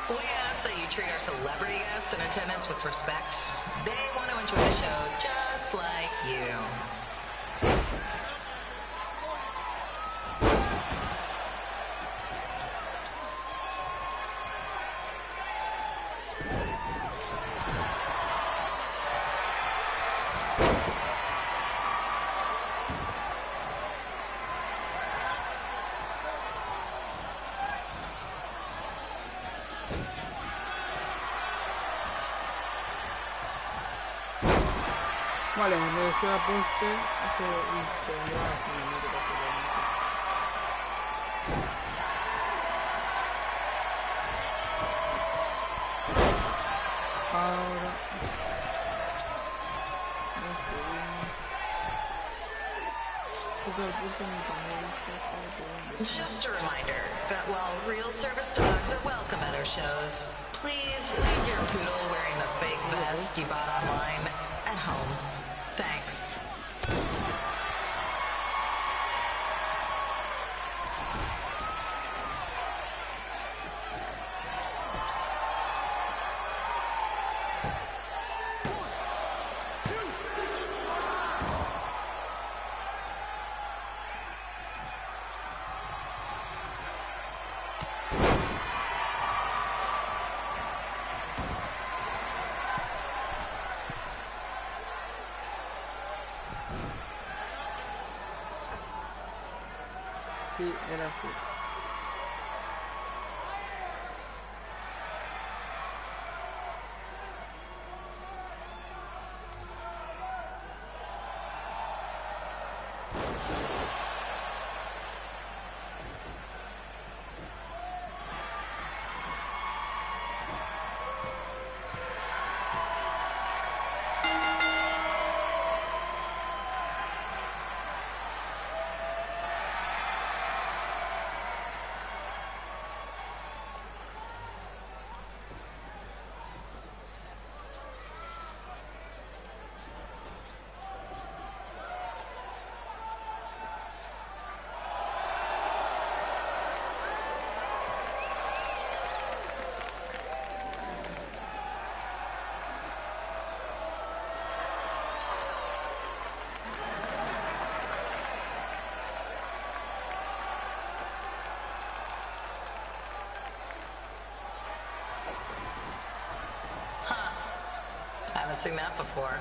Speaker 15: We ask that you treat our celebrity guests in attendance with respect. They want to enjoy the show just like you.
Speaker 1: Vale, donde se aposte, eso se vendrá a cinemática seguramente. Ahora...
Speaker 15: Just a reminder that while real service dogs are welcome at our shows, please leave your poodle wearing the fake vest you bought online at home. Thanks.
Speaker 1: Sí, era así.
Speaker 15: announcing that before.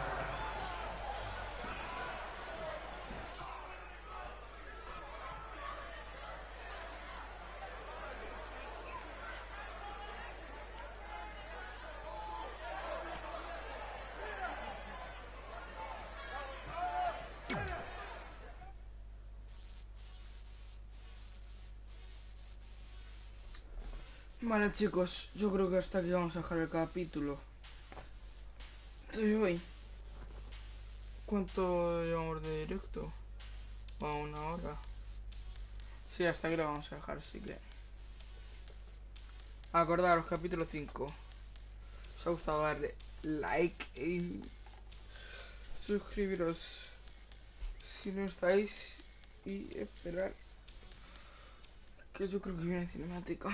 Speaker 1: Vale, chicos, yo creo que hasta aquí vamos a dejar el capítulo de hoy. ¿Cuánto llevamos de directo? ¿A una hora? Sí, hasta aquí lo vamos a dejar, así que... Acordaros, capítulo 5. Si os ha gustado, darle like y suscribiros si no estáis y esperar, que yo creo que viene cinemática.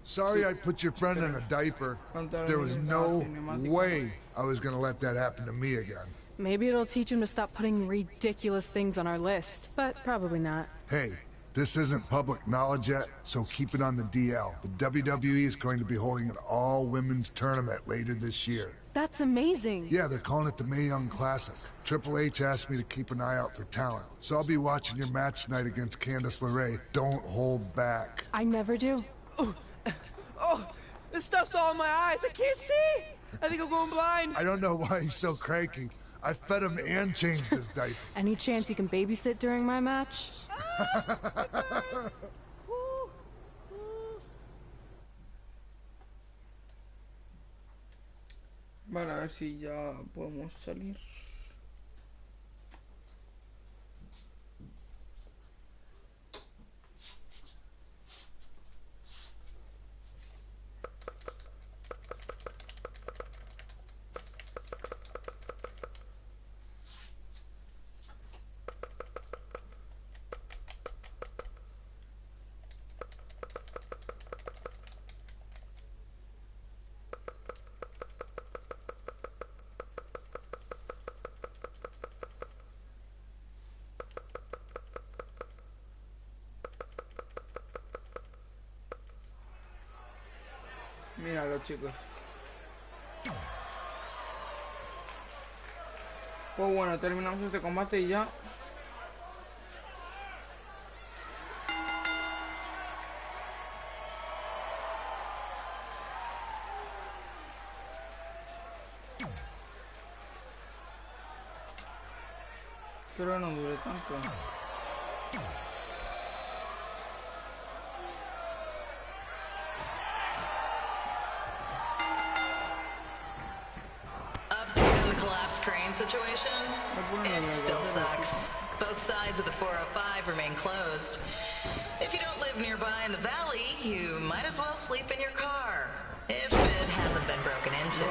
Speaker 4: Sorry I put your friend in a diaper. There was no way I was gonna let that happen to me again.
Speaker 6: Maybe it'll teach him to stop putting ridiculous things on our list, but probably not.
Speaker 4: Hey, this isn't public knowledge yet, so keep it on the DL. But WWE is going to be holding an all-women's tournament later this year.
Speaker 6: That's amazing.
Speaker 4: Yeah, they're calling it the Mae Young Classic. Triple H asked me to keep an eye out for talent, so I'll be watching your match tonight against Candice LeRae. Don't hold back.
Speaker 6: I never do.
Speaker 3: Oh, this stuff's all in my eyes. I can't see. I think I'm going blind.
Speaker 4: I don't know why he's so cranky. I fed him and changed his diaper.
Speaker 6: Any chance you can babysit during my match?
Speaker 1: Vale, a ver si ya podemos salir. Míralo, chicos. Pues bueno, terminamos este combate y ya. Pero no dure tanto.
Speaker 15: Crane situation? It still sucks. Both sides of the 405 remain closed. If you don't live nearby in the valley, you might as well sleep in your car, if it hasn't been broken into.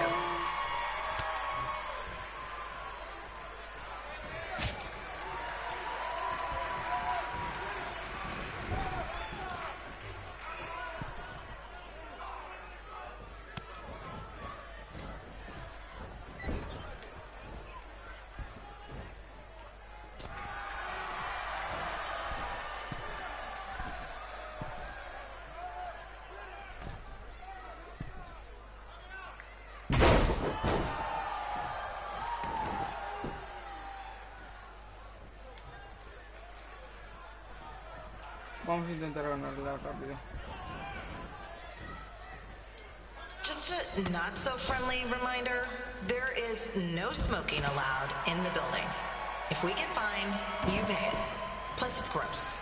Speaker 1: Vamos a intentar ganarla rápido.
Speaker 15: Just a not so friendly reminder, there is no smoking allowed in the building. If we get fined, you pay it. Plus it's gross.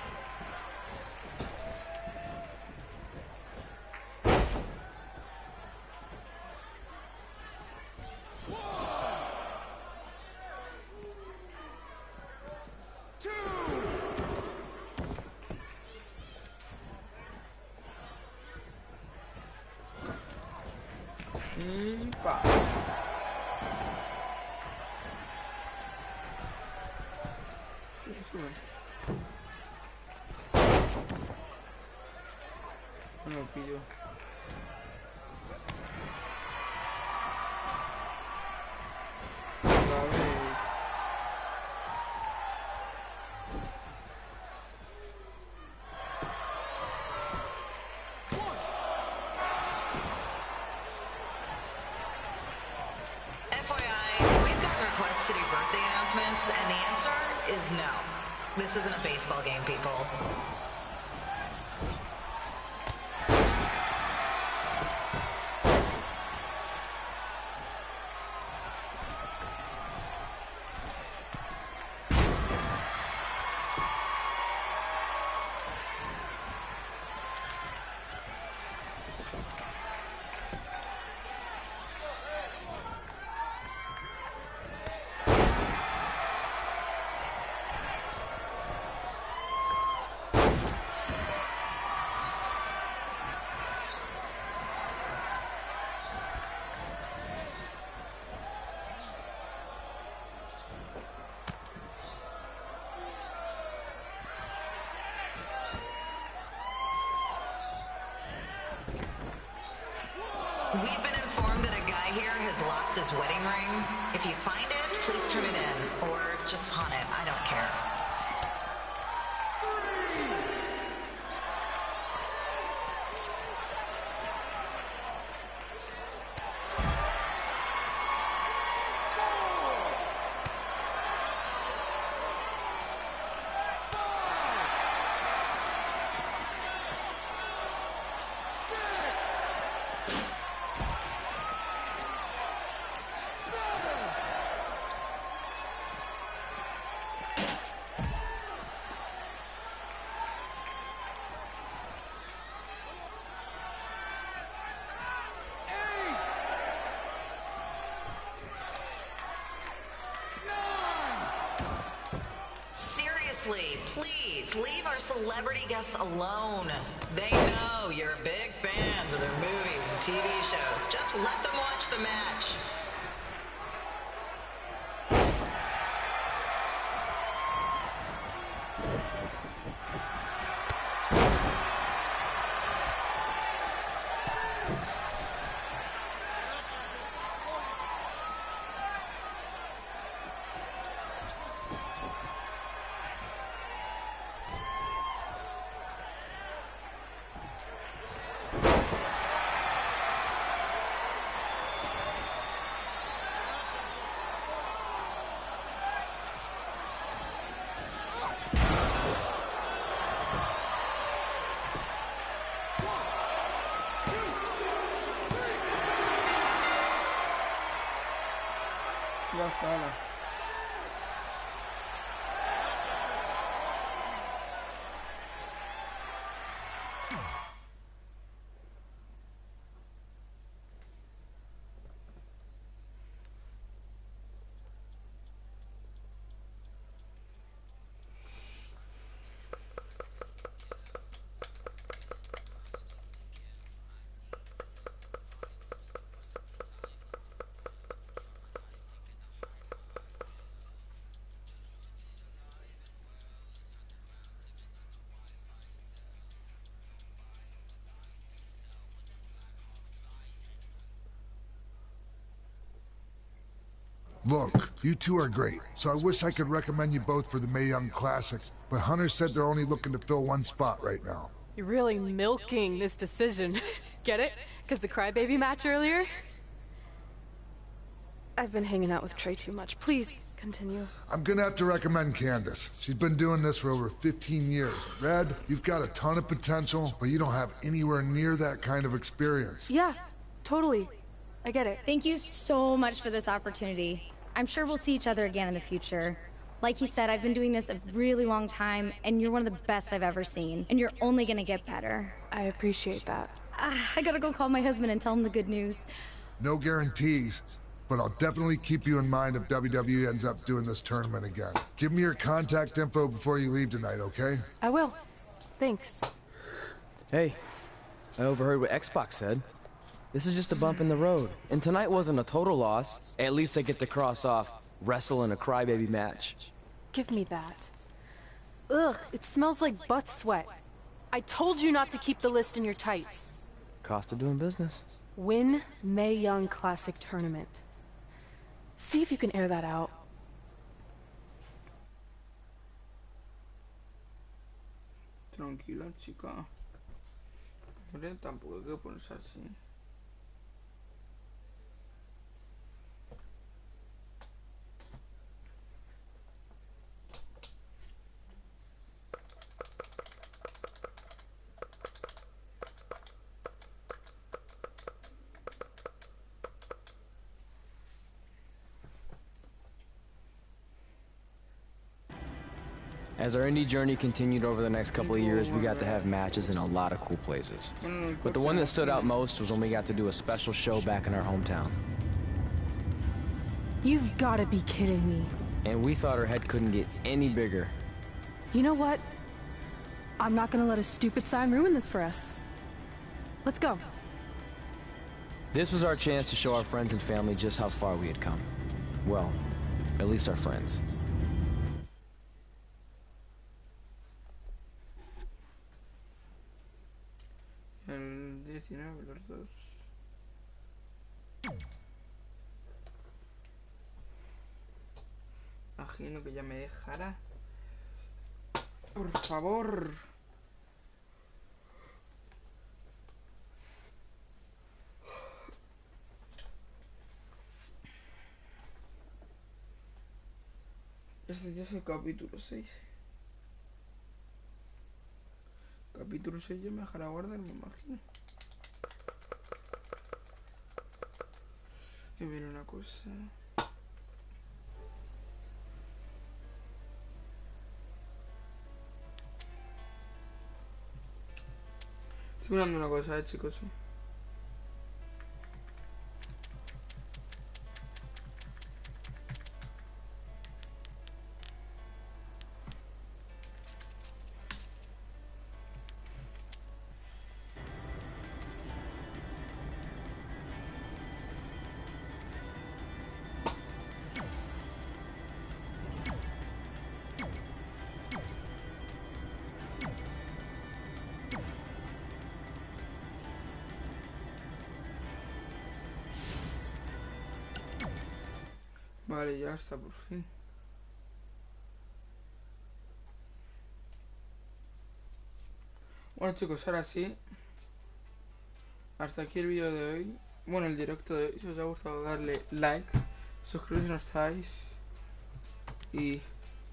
Speaker 1: No lo pillo. Otra vez.
Speaker 15: FYI, announcements, and the answer is no. This isn't a baseball game, people. We've been informed that a guy here has lost his wedding ring. If you find it, please turn it in. Or just pawn it. I don't care. Please leave our celebrity guests alone. They know you're big fans of their movies and TV shows. Just let them watch the match.
Speaker 1: Ya está, ala.
Speaker 4: Look, you two are great, so I wish I could recommend you both for the Mae Young Classic, but Hunter said they're only looking to fill one spot right now.
Speaker 6: You're really milking this decision. Get it? Because the crybaby match earlier? I've been hanging out with Trey too much. Please, continue.
Speaker 4: I'm gonna have to recommend Candace. She's been doing this for over 15 years. Red, you've got a ton of potential, but you don't have anywhere near that kind of experience.
Speaker 6: Yeah, totally. I get it.
Speaker 16: Thank you so much for this opportunity. I'm sure we'll see each other again in the future. Like he said, I've been doing this a really long time, and you're one of the best I've ever seen. And you're only gonna get better.
Speaker 6: I appreciate that.
Speaker 16: I gotta go call my husband and tell him the good news.
Speaker 4: No guarantees, but I'll definitely keep you in mind if WWE ends up doing this tournament again. Give me your contact info before you leave tonight, okay?
Speaker 6: I will. Thanks.
Speaker 7: Hey, I overheard what Xbox said. This is just a bump in the road. And tonight wasn't a total loss. At least I get to cross off wrestle in a crybaby match.
Speaker 6: Give me that. Ugh, it smells like butt sweat. I told you not to keep the list in your tights.
Speaker 7: Cost of doing business.
Speaker 6: Win Mae Young Classic Tournament. See if you can air that out.
Speaker 1: Tranquila, chica. Hombre, tampoco hay que ponerse así.
Speaker 7: As our indie journey continued over the next couple of years, we got to have matches in a lot of cool places. But the one that stood out most was when we got to do a special show back in our hometown.
Speaker 6: You've got to be kidding me.
Speaker 7: And we thought our head couldn't get any bigger.
Speaker 6: You know what? I'm not gonna let a stupid sign ruin this for us. Let's go.
Speaker 7: This was our chance to show our friends and family just how far we had come. Well, at least our friends.
Speaker 1: El 19, los dos. Imagino que ya me dejará. Por favor. Este ya es el capítulo 6. Capítulo 6 ya me dejará guardar, me imagino. Que viene una cosa. Estoy mirando una cosa, chicos. Vale, ya está, por fin. Bueno, chicos, ahora sí. Hasta aquí el vídeo de hoy. Bueno, el directo de hoy. Si os ha gustado, darle like, suscribiros si no estáis. Y